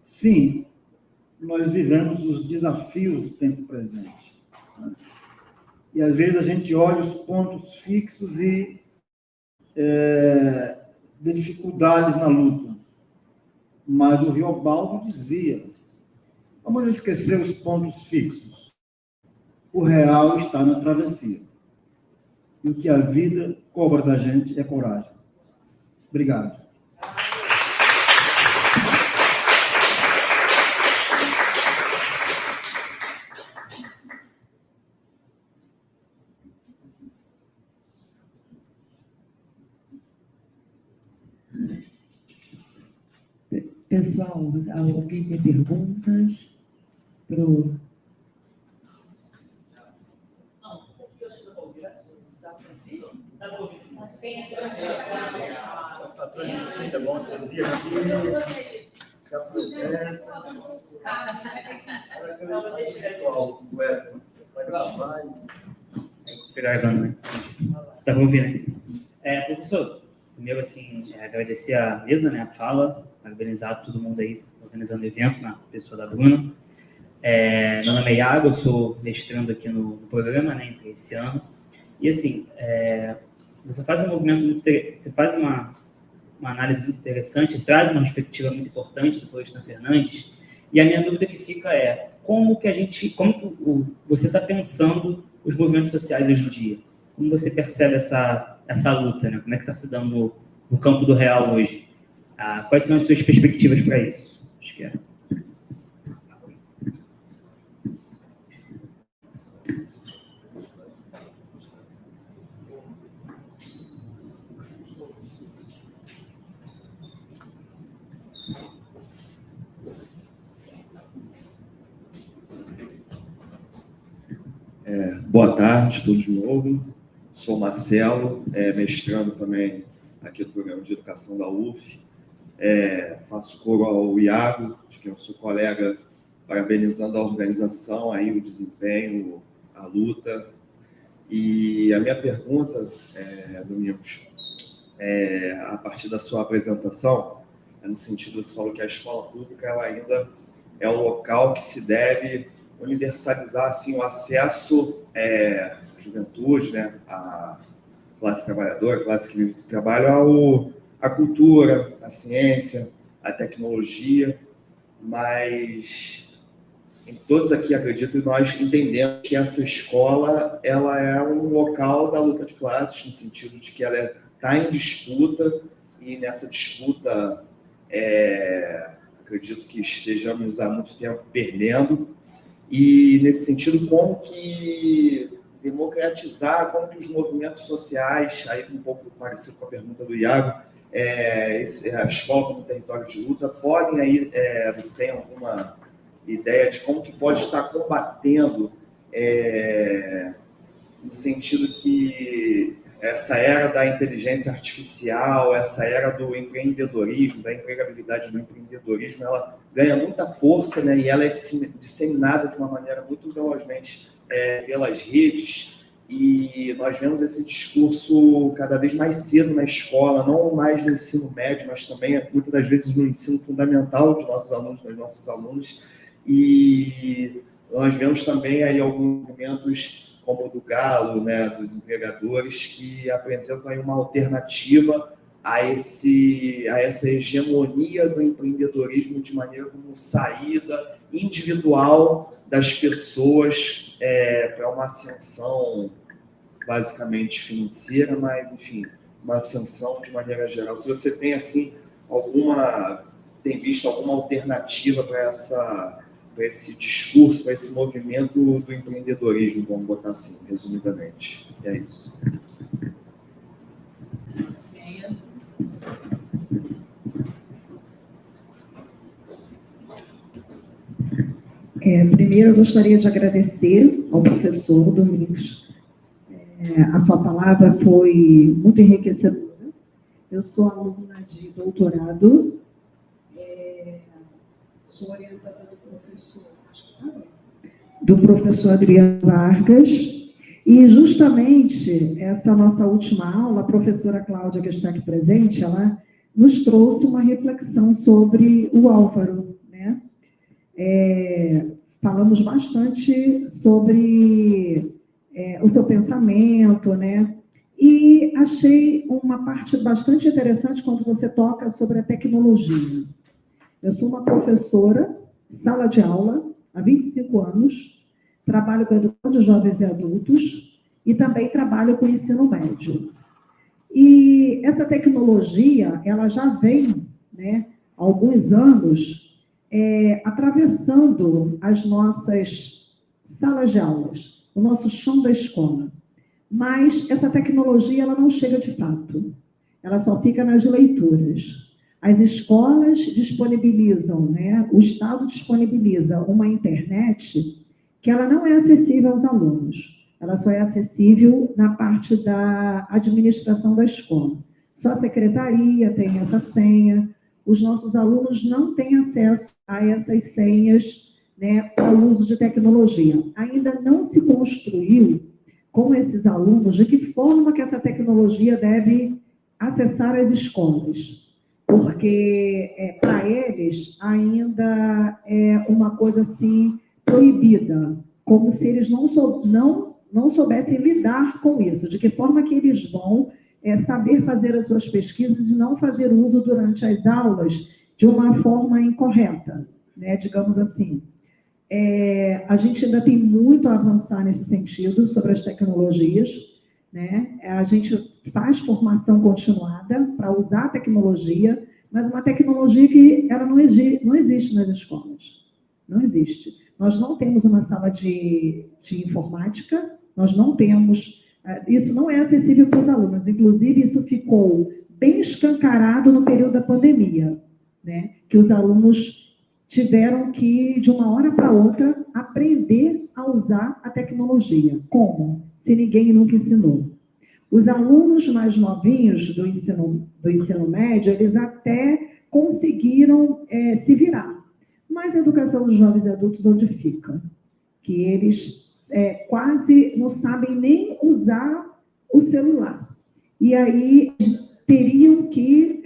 Sim, nós vivemos os desafios do tempo presente. Né? E, às vezes, a gente olha os pontos fixos e de dificuldades na luta. Mas o Riobaldo dizia: vamos esquecer os pontos fixos. O real está na travessia. E o que a vida cobra da gente é coragem. Obrigado. Pessoal, alguém tem perguntas para o... É bom você vir aqui, se aproveita. Pegar né? Tá me ouvindo? Professor, primeiro, assim, agradecer a mesa, né, a fala, parabenizar todo mundo aí organizando o evento, na pessoa da Bruna. Meu nome é Iago, eu sou mestrando aqui no programa, né, entre esse ano. E, assim, você faz um movimento muito você faz uma análise muito interessante, traz uma perspectiva muito importante do Florestan Fernandes, e a minha dúvida que fica é como que você está pensando os movimentos sociais hoje em dia? Como você percebe essa luta, né? Como é que está se dando no campo do real hoje? Quais são as suas perspectivas para isso? Acho que é. Boa tarde, todos de novo. Sou Marcelo, mestrando também aqui do programa de educação da UF. Faço coro ao Iago, de quem eu sou colega, parabenizando a organização, aí, o desempenho, a luta. E a minha pergunta, Domingos, a partir da sua apresentação, no sentido, você falou que a escola pública ela ainda é um local que se deve universalizar assim, o acesso à juventude, né, à classe trabalhadora, à classe que vive do trabalho, à cultura, à ciência, à tecnologia, mas todos aqui, acredito, nós entendemos que essa escola ela é um local da luta de classes, no sentido de que ela está em disputa, e nessa disputa, acredito que estejamos há muito tempo perdendo, e nesse sentido, como que democratizar, como que os movimentos sociais, aí um pouco parecido com a pergunta do Iago, a escola como território de luta, podem aí, você tem alguma ideia de como que pode estar combatendo, no sentido que essa era da inteligência artificial, essa era do empreendedorismo, da empregabilidade do empreendedorismo, ela ganha muita força, né, e ela é disseminada de uma maneira muito velozmente pelas redes, e nós vemos esse discurso cada vez mais cedo na escola, não mais no ensino médio, mas também muitas das vezes no ensino fundamental de nossos alunos, das nossas alunas, e nós vemos também aí alguns movimentos como o do Galo, né, dos empregadores, que apresentam aí uma alternativa a essa hegemonia do empreendedorismo de maneira como saída individual das pessoas para uma ascensão basicamente financeira, mas, enfim, uma ascensão de maneira geral. Se você tem, assim, tem visto alguma alternativa para esse discurso, para esse movimento do empreendedorismo, vamos botar assim, resumidamente. E é isso. Primeiro, eu gostaria de agradecer ao professor Domingos. A sua palavra foi muito enriquecedora. Eu sou aluna de doutorado, sou orientada do professor Adriano Vargas, e justamente essa nossa última aula, a professora Cláudia, que está aqui presente, ela nos trouxe uma reflexão sobre o Álvaro, né? Falamos bastante sobre o seu pensamento, né? E achei uma parte bastante interessante quando você toca sobre a tecnologia. Eu sou uma professora, sala de aula, há 25 anos, trabalho com a educação de jovens e adultos e também trabalho com ensino médio. E essa tecnologia, ela já vem, né, há alguns anos, atravessando as nossas salas de aulas, o nosso chão da escola. Mas essa tecnologia, ela não chega de fato, ela só fica nas leituras. As escolas disponibilizam, né, o Estado disponibiliza uma internet que ela não é acessível aos alunos, ela só é acessível na parte da administração da escola. Só a secretaria tem essa senha, os nossos alunos não têm acesso a essas senhas, né, para o uso de tecnologia. Ainda não se construiu com esses alunos de que forma que essa tecnologia deve acessar as escolas. Porque para eles ainda é uma coisa assim proibida, como se eles não soubessem lidar com isso, de que forma que eles vão saber fazer as suas pesquisas e não fazer uso durante as aulas de uma forma incorreta, né, digamos assim. A gente ainda tem muito a avançar nesse sentido sobre as tecnologias, né? A gente faz formação continuada para usar a tecnologia, mas uma tecnologia que ela não existe nas escolas. Não existe. Nós não temos uma sala de informática, nós não temos... Isso não é acessível para os alunos. Inclusive, isso ficou bem escancarado no período da pandemia, né? Que os alunos tiveram que, de uma hora para outra, aprender a usar a tecnologia. Como? Se ninguém nunca ensinou. Os alunos mais novinhos do ensino médio, eles até conseguiram se virar. Mas a educação dos jovens e adultos, onde fica? Que eles quase não sabem nem usar o celular. E aí teriam que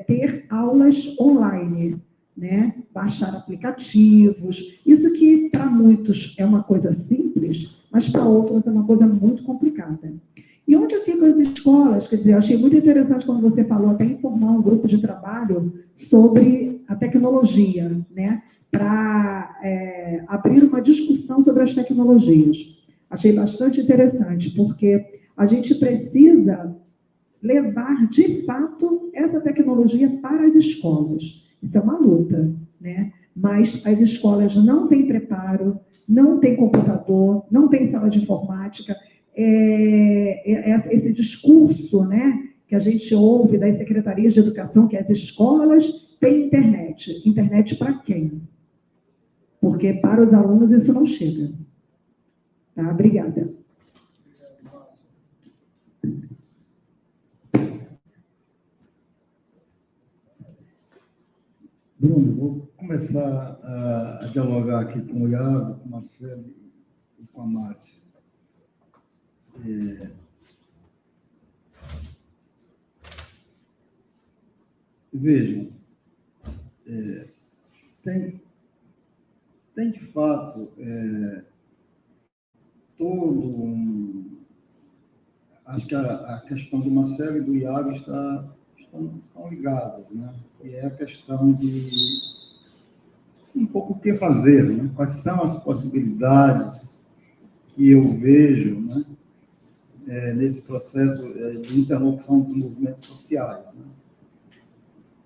ter aulas online, né? Baixar aplicativos. Isso que para muitos é uma coisa simples, mas para outros é uma coisa muito complicada. E onde ficam as escolas? Quer dizer, eu achei muito interessante quando você falou até em formar um grupo de trabalho sobre a tecnologia, né? Para abrir uma discussão sobre as tecnologias. Achei bastante interessante, porque a gente precisa levar, de fato, essa tecnologia para as escolas. Isso é uma luta, né? Mas as escolas não têm preparo, não têm computador, não têm sala de informática. Esse discurso, né, que a gente ouve das secretarias de educação, que as escolas têm internet. Internet para quem? Porque para os alunos isso não chega. Tá? Obrigada. Bruno, vou começar a dialogar aqui com o Iago, com o Marcelo e com a Márcia. Vejam, tem de fato acho que a questão do Marcelo e do Iago estão ligadas, né? E é a questão de um pouco o que fazer, né? Quais são as possibilidades que eu vejo, né? Nesse processo de interlocução dos movimentos sociais, né?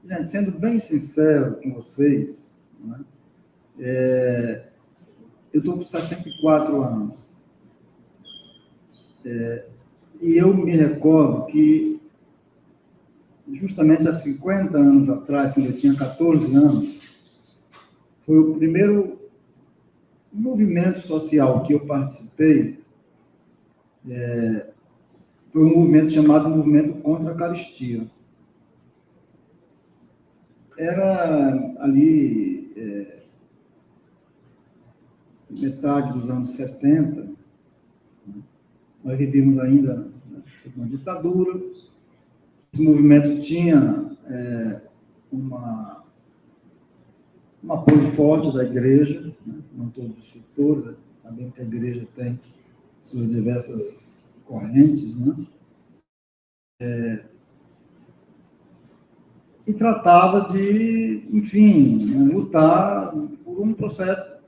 Gente, sendo bem sincero com vocês, né? Eu estou com 64 anos. E eu me recordo que, justamente há 50 anos atrás, quando eu tinha 14 anos, foi o primeiro movimento social que eu participei, foi um movimento chamado Movimento contra a Caristia. Era ali, metade dos anos 70, né? Nós vivíamos ainda uma ditadura. Esse movimento tinha um apoio forte da igreja, né? Não todos os setores, sabendo que a igreja tem suas diversas correntes, né? E tratava de, enfim, lutar por um processo,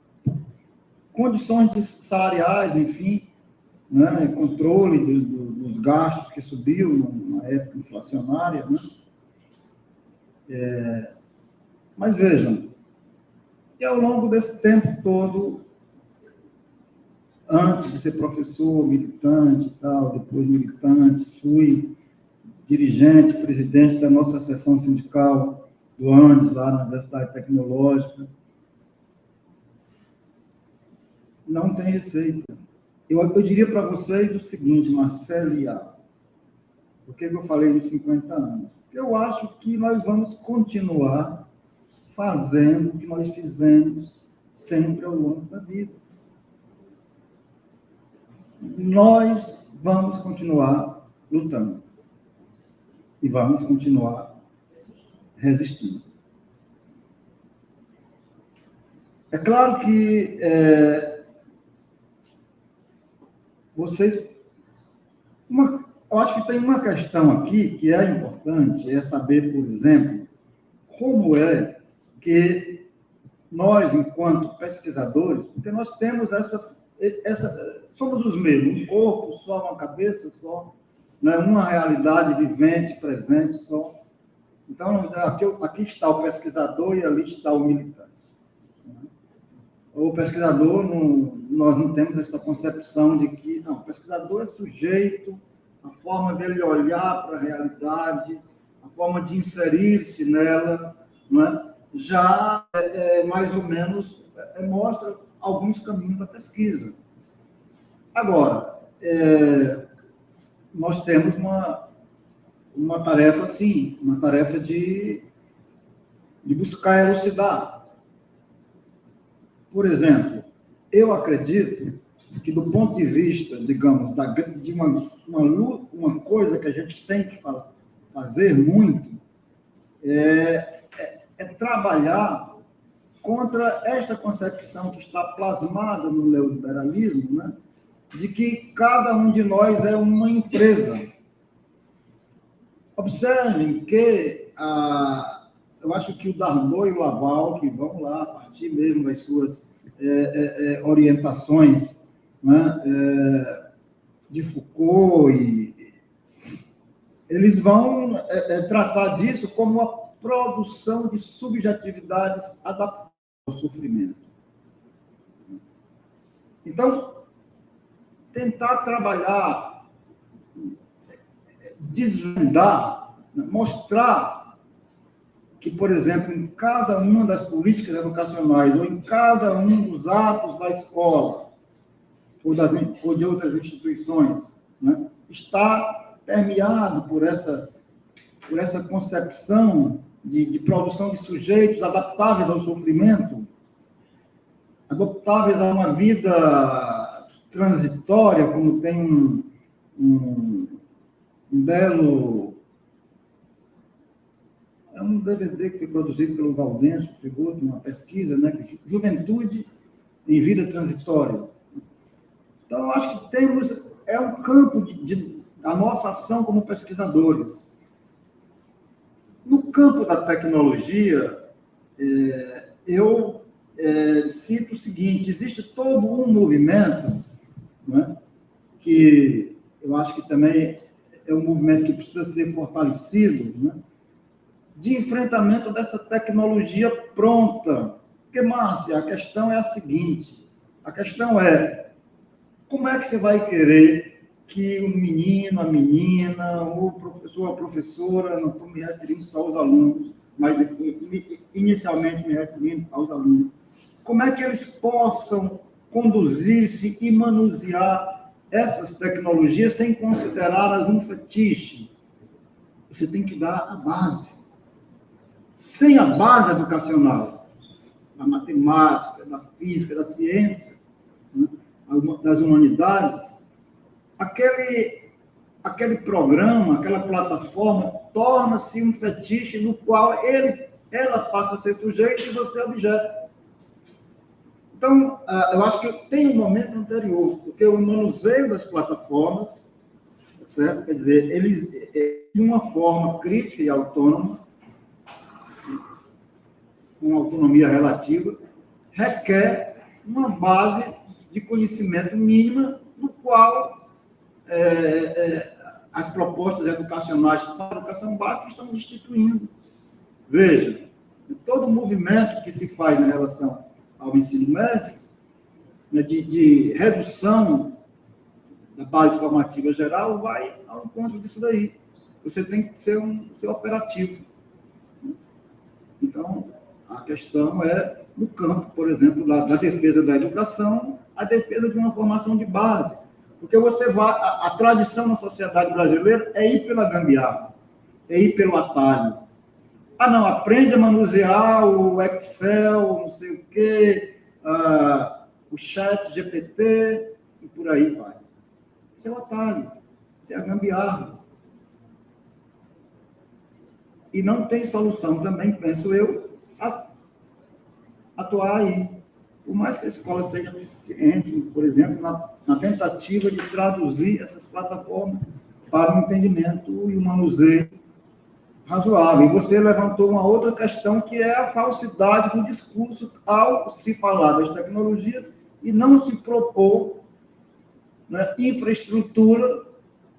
condições salariais, enfim, né? Controle dos gastos que subiu numa época inflacionária, né? Mas vejam, e ao longo desse tempo todo, antes de ser professor, militante e tal, depois militante, fui dirigente, presidente da nossa seção sindical do Andes, lá na Universidade Tecnológica. Não tem receita. Eu diria para vocês o seguinte, Marcelo e Iago, por que eu falei nos 50 anos? Eu acho que nós vamos continuar fazendo o que nós fizemos sempre ao longo da vida. Nós vamos continuar lutando. E vamos continuar resistindo. É claro que eu acho que tem uma questão aqui que é importante, é saber, por exemplo, como é que nós, enquanto pesquisadores, porque nós temos somos os mesmos, um corpo só, uma cabeça só, né? Uma realidade vivente, presente só. Então, aqui está o pesquisador e ali está o militante. O pesquisador, nós não temos essa concepção de que, não, o pesquisador é sujeito, a forma dele olhar para a realidade, a forma de inserir-se nela, não é? Já mais ou menos mostra alguns caminhos da pesquisa. Agora, nós temos uma tarefa, sim, uma tarefa de buscar elucidar. Por exemplo, eu acredito que, do ponto de vista, digamos, de uma coisa que a gente tem que fazer muito, é trabalhar contra esta concepção que está plasmada no neoliberalismo, né, de que cada um de nós é uma empresa. Observem que eu acho que o Darboux e o Laval, que vão lá a partir mesmo das suas orientações, né, de Foucault, e eles vão tratar disso como uma produção de subjetividades adaptadas ao sofrimento. Então, tentar trabalhar, desvendar, mostrar que, por exemplo, em cada uma das políticas educacionais, ou em cada um dos atos da escola, ou de outras instituições, né, está permeado por essa concepção de produção de sujeitos adaptáveis ao sofrimento, adaptáveis a uma vida transitória, como tem um belo... É um DVD que foi produzido pelo Gaudêncio Frigoto, uma pesquisa, né, que Juventude em Vida Transitória. Então, eu acho que é um campo da nossa ação como pesquisadores. No campo da tecnologia, eu cito o seguinte: existe todo um movimento, né, que eu acho que também é um movimento que precisa ser fortalecido, né, de enfrentamento dessa tecnologia pronta. Porque, Márcia, a questão é a seguinte: a questão é como é que você vai querer que o menino, a menina, o professor, a professora, não estou me referindo só aos alunos, mas inicialmente me referindo aos alunos, como é que eles possam conduzir-se e manusear essas tecnologias sem considerá-las um fetiche? Você tem que dar a base. Sem a base educacional, da matemática, da física, da ciência, né, das humanidades, aquele programa, aquela plataforma, torna-se um fetiche no qual ela passa a ser sujeito e você é objeto. Então, eu acho que tem um momento anterior, porque o manuseio das plataformas, certo? Quer dizer, eles, de uma forma crítica e autônoma, com autonomia relativa, requer uma base de conhecimento mínima, no qual as propostas educacionais para a educação básica estão destituindo. Veja, todo movimento que se faz em relação ao ensino médio, né, de redução da base formativa geral, vai ao encontro disso daí. Você tem que ser operativo. Então, a questão é, no campo, por exemplo, da defesa da educação, a defesa de uma formação de base. Porque a tradição na sociedade brasileira é ir pela gambiarra, é ir pelo atalho. Ah, não, aprende a manusear o Excel, não sei o quê, o chat GPT, e por aí vai. Isso é o atalho, isso é a gambiarra. E não tem solução também, penso eu, atuar aí. Por mais que a escola seja eficiente, por exemplo, na tentativa de traduzir essas plataformas para um entendimento e um manuseio razoável. E você levantou uma outra questão, que é a falsidade do discurso ao se falar das tecnologias e não se propor, né, infraestrutura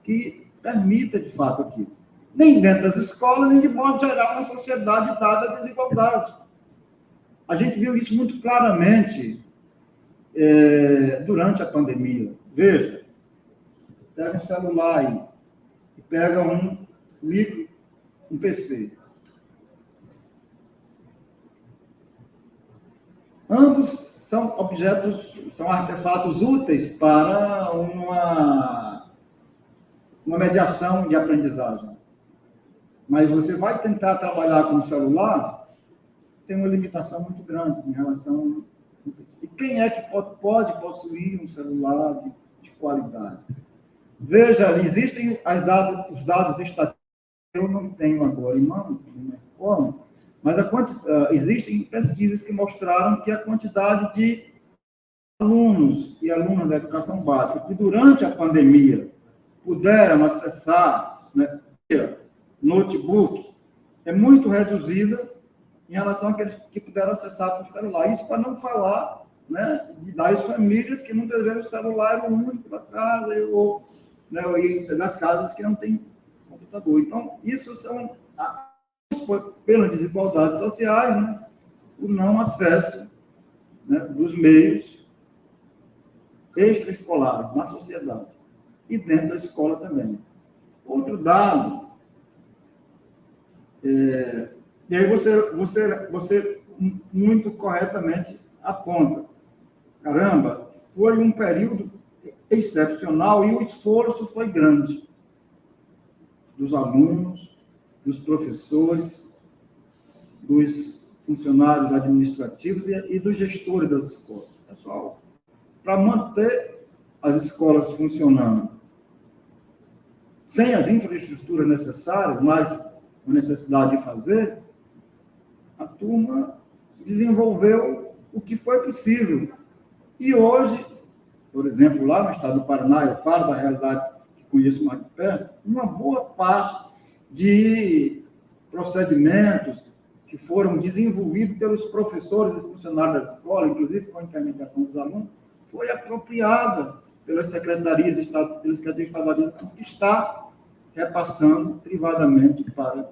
que permita, de fato, aquilo. Nem dentro das escolas, nem de modo geral na sociedade, dada a desigualdade. A gente viu isso muito claramente durante a pandemia. Veja, pega um celular aí, e pega um PC. Ambos são objetos, são artefatos úteis para uma mediação de aprendizagem. Mas você vai tentar trabalhar com o celular, tem uma limitação muito grande em relação... E quem é que pode possuir um celular de qualidade? Veja, existem os dados estatísticos, eu não tenho agora em mãos, mas existem pesquisas que mostraram que a quantidade de alunos e alunas da educação básica que durante a pandemia puderam acessar, né, notebook é muito reduzida em relação àqueles que puderam acessar por celular. Isso para não falar né, das famílias que muitas vezes o celular é o único da casa, ou das casas que não tem computador. Então, isso são, pelas desigualdades sociais, né, o não acesso, né, dos meios extraescolares na sociedade e dentro da escola também. Outro dado, e aí você muito corretamente aponta, caramba, foi um período excepcional e o esforço foi grande dos alunos, dos professores, dos funcionários administrativos e dos gestores das escolas. Pessoal, para manter as escolas funcionando sem as infraestruturas necessárias, mas a necessidade de fazer, a turma desenvolveu o que foi possível. E hoje, por exemplo, lá no estado do Paraná, eu falo da realidade que conheço mais de perto, uma boa parte de procedimentos que foram desenvolvidos pelos professores e funcionários da escola, inclusive com a intermediação dos alunos, foi apropriada pelas secretarias estaduais, que está repassando privadamente para...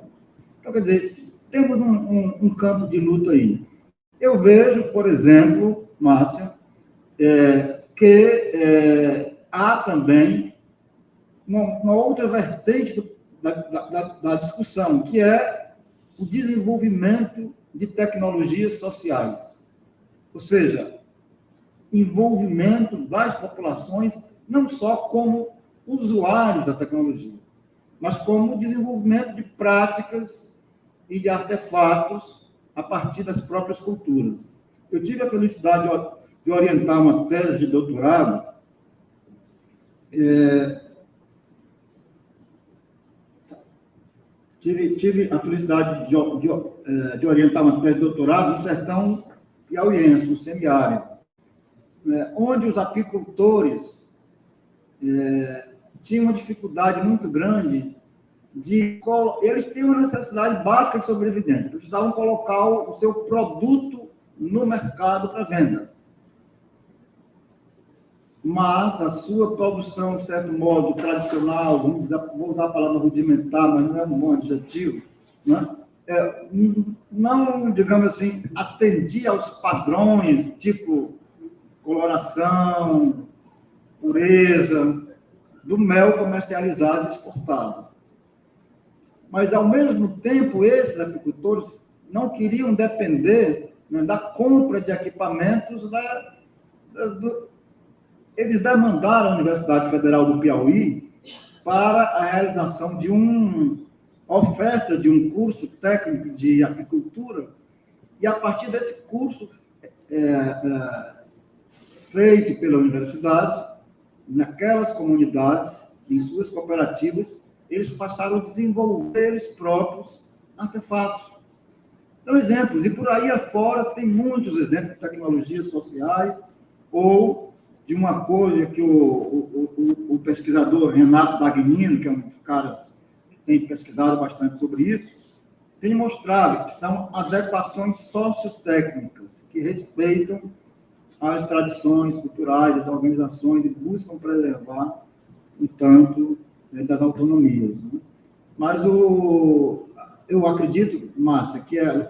Então, quer dizer, temos um campo de luta aí. Eu vejo, por exemplo, Márcia, que há também uma outra vertente da discussão, que é o desenvolvimento de tecnologias sociais. Ou seja, envolvimento das populações, não só como usuários da tecnologia, mas como desenvolvimento de práticas e de artefatos a partir das próprias culturas. Eu tive a felicidade de orientar uma tese de doutorado tive a felicidade de orientar uma tese de doutorado no sertão piauiense, no semiárido, onde os apicultores tinham uma dificuldade muito grande eles tinham uma necessidade básica de sobrevivência, precisavam colocar o seu produto no mercado para venda. Mas a sua produção, de certo modo, tradicional, vou usar a palavra rudimentar, mas não é um bom adjetivo, né? Não, digamos assim, atendia aos padrões, tipo coloração, pureza, do mel comercializado e exportado. Mas, ao mesmo tempo, esses apicultores não queriam depender, né, da compra de equipamentos. Eles demandaram a Universidade Federal do Piauí para a realização de uma oferta de um curso técnico de apicultura, e, a partir desse curso feito pela universidade, naquelas comunidades, em suas cooperativas, eles passaram a desenvolver eles próprios artefatos. São exemplos, e por aí afora tem muitos exemplos de tecnologias sociais, ou de uma coisa que o pesquisador Renato Dagnino, que é um dos caras que tem pesquisado bastante sobre isso, tem mostrado que são adequações sociotécnicas, que respeitam as tradições culturais das organizações e buscam preservar um tanto das autonomias, né? Mas eu acredito, Márcia, que a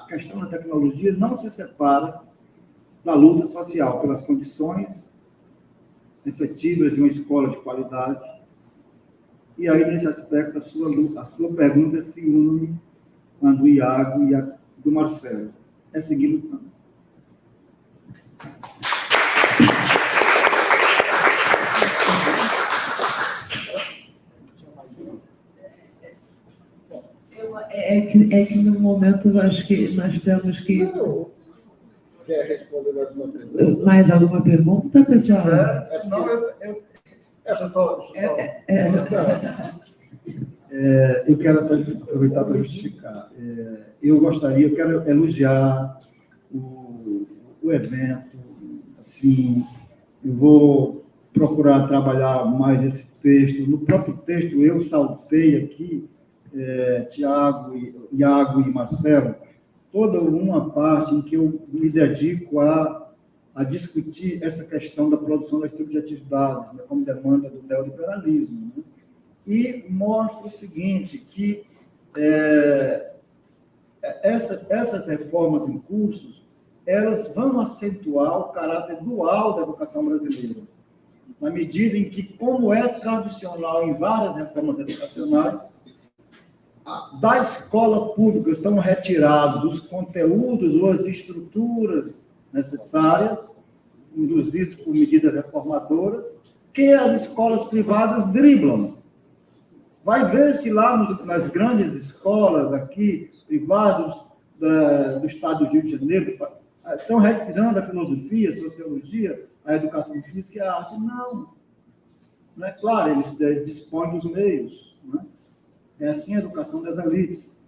questão da tecnologia não se separa da luta social pelas condições efetivas de uma escola de qualidade. E aí, nesse aspecto, a sua pergunta se une com a do Iago e a do Marcelo. É seguir lutando. É que no momento eu acho que nós temos que... Quer responder mais uma pergunta? Mais alguma pergunta, pessoal? Eu quero aproveitar para justificar. Eu quero elogiar o evento. Assim, eu vou procurar trabalhar mais esse texto. No próprio texto, eu saltei aqui, Tiago, Iago e Marcelo, toda uma parte em que eu me dedico a a discutir essa questão da produção das subjetividades, né, como demanda do neoliberalismo, né? E mostra o seguinte, que essas reformas em curso, elas vão acentuar o caráter dual da educação brasileira, na medida em que, como é tradicional em várias reformas educacionais, da escola pública são retirados os conteúdos ou as estruturas necessárias, induzidos por medidas reformadoras, que as escolas privadas driblam. Vai ver se lá nas grandes escolas aqui, privadas do estado do Rio de Janeiro, estão retirando a filosofia, a sociologia, a educação física e a arte. Não. Não é claro, eles dispõem dos meios. Não é? É assim a educação das elites.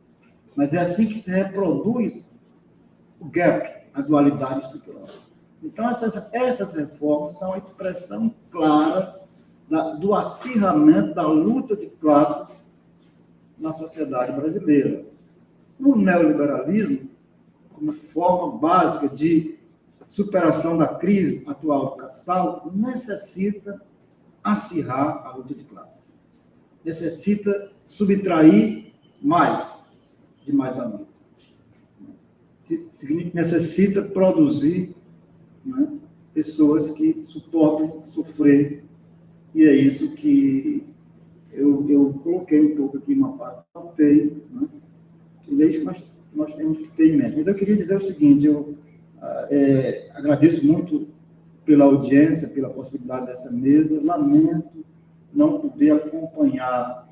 Mas é assim que se reproduz o gap, a dualidade estrutural. Então, essas reformas são a expressão clara do acirramento da luta de classes na sociedade brasileira. O neoliberalismo, como forma básica de superação da crise atual do capital, necessita acirrar a luta de classes. Necessita subtrair mais de mais a menos. Necessita produzir, né, pessoas que suportem sofrer. E é isso que eu coloquei um pouco aqui numa parte, né? E é isso que nós temos que ter em mente. Mas eu queria dizer o seguinte, eu agradeço muito pela audiência, pela possibilidade dessa mesa, lamento não poder acompanhar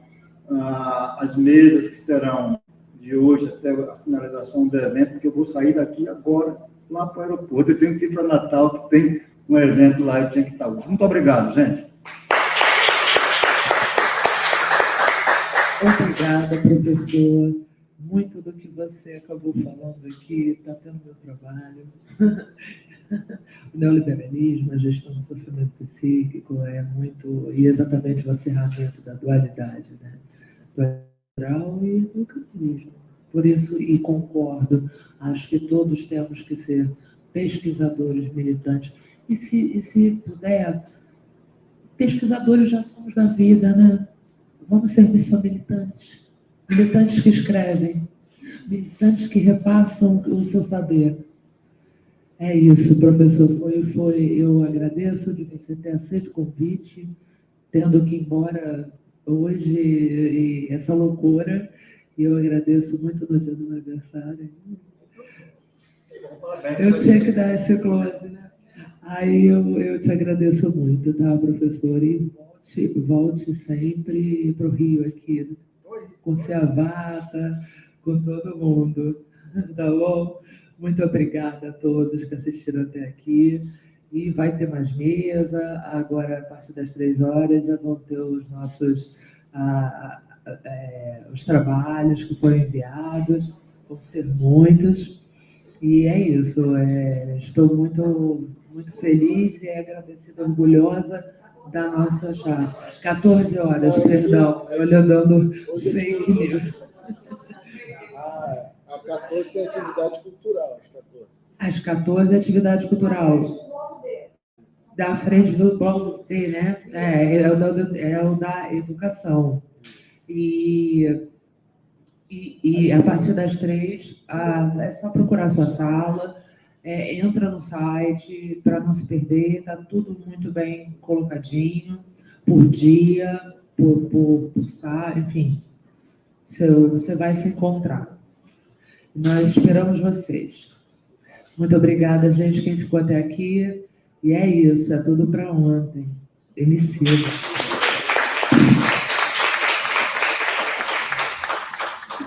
as mesas que terão de hoje até a finalização do evento, porque eu vou sair daqui agora, lá para o aeroporto. Eu tenho que ir para Natal, que tem um evento lá e tinha que estar hoje. Muito obrigado, gente. Obrigada, professor. Muito do que você acabou falando aqui está tendo meu trabalho. O neoliberalismo, a gestão do sofrimento psíquico e exatamente o acerramento da dualidade, né? Do natural e do capitalismo. Por isso, e concordo, acho que todos temos que ser pesquisadores militantes. E se puder, pesquisadores já somos da vida, né? Vamos ser militantes. Militantes que escrevem, militantes que repassam o seu saber. É isso, professor. Eu agradeço de você ter aceito o convite, tendo que ir embora hoje, e essa loucura, e eu agradeço muito no dia do meu aniversário. Eu tinha que dar esse close, né? Aí eu te agradeço muito, tá, professor? E volte sempre para o Rio aqui, com Ciavata, com todo mundo, tá bom? Muito obrigada a todos que assistiram até aqui. E vai ter mais mesa, agora a partir das 3 horas vão ter os nossos os trabalhos que foram enviados, vão ser muitos. E é isso, estou muito, muito feliz e agradecida, orgulhosa da nossa já. 14 horas, perdão, olha, dando fake news. Às 14 é atividade cultural, às 14 é atividade cultural. Da frente do bloco C, né? É o da educação. E a partir das 3, é só procurar sua sala, entra no site para não se perder, está tudo muito bem colocadinho, por dia, por enfim, você vai se encontrar. Nós esperamos vocês. Muito obrigada, gente, quem ficou até aqui. E é isso, é tudo para ontem. Emicida.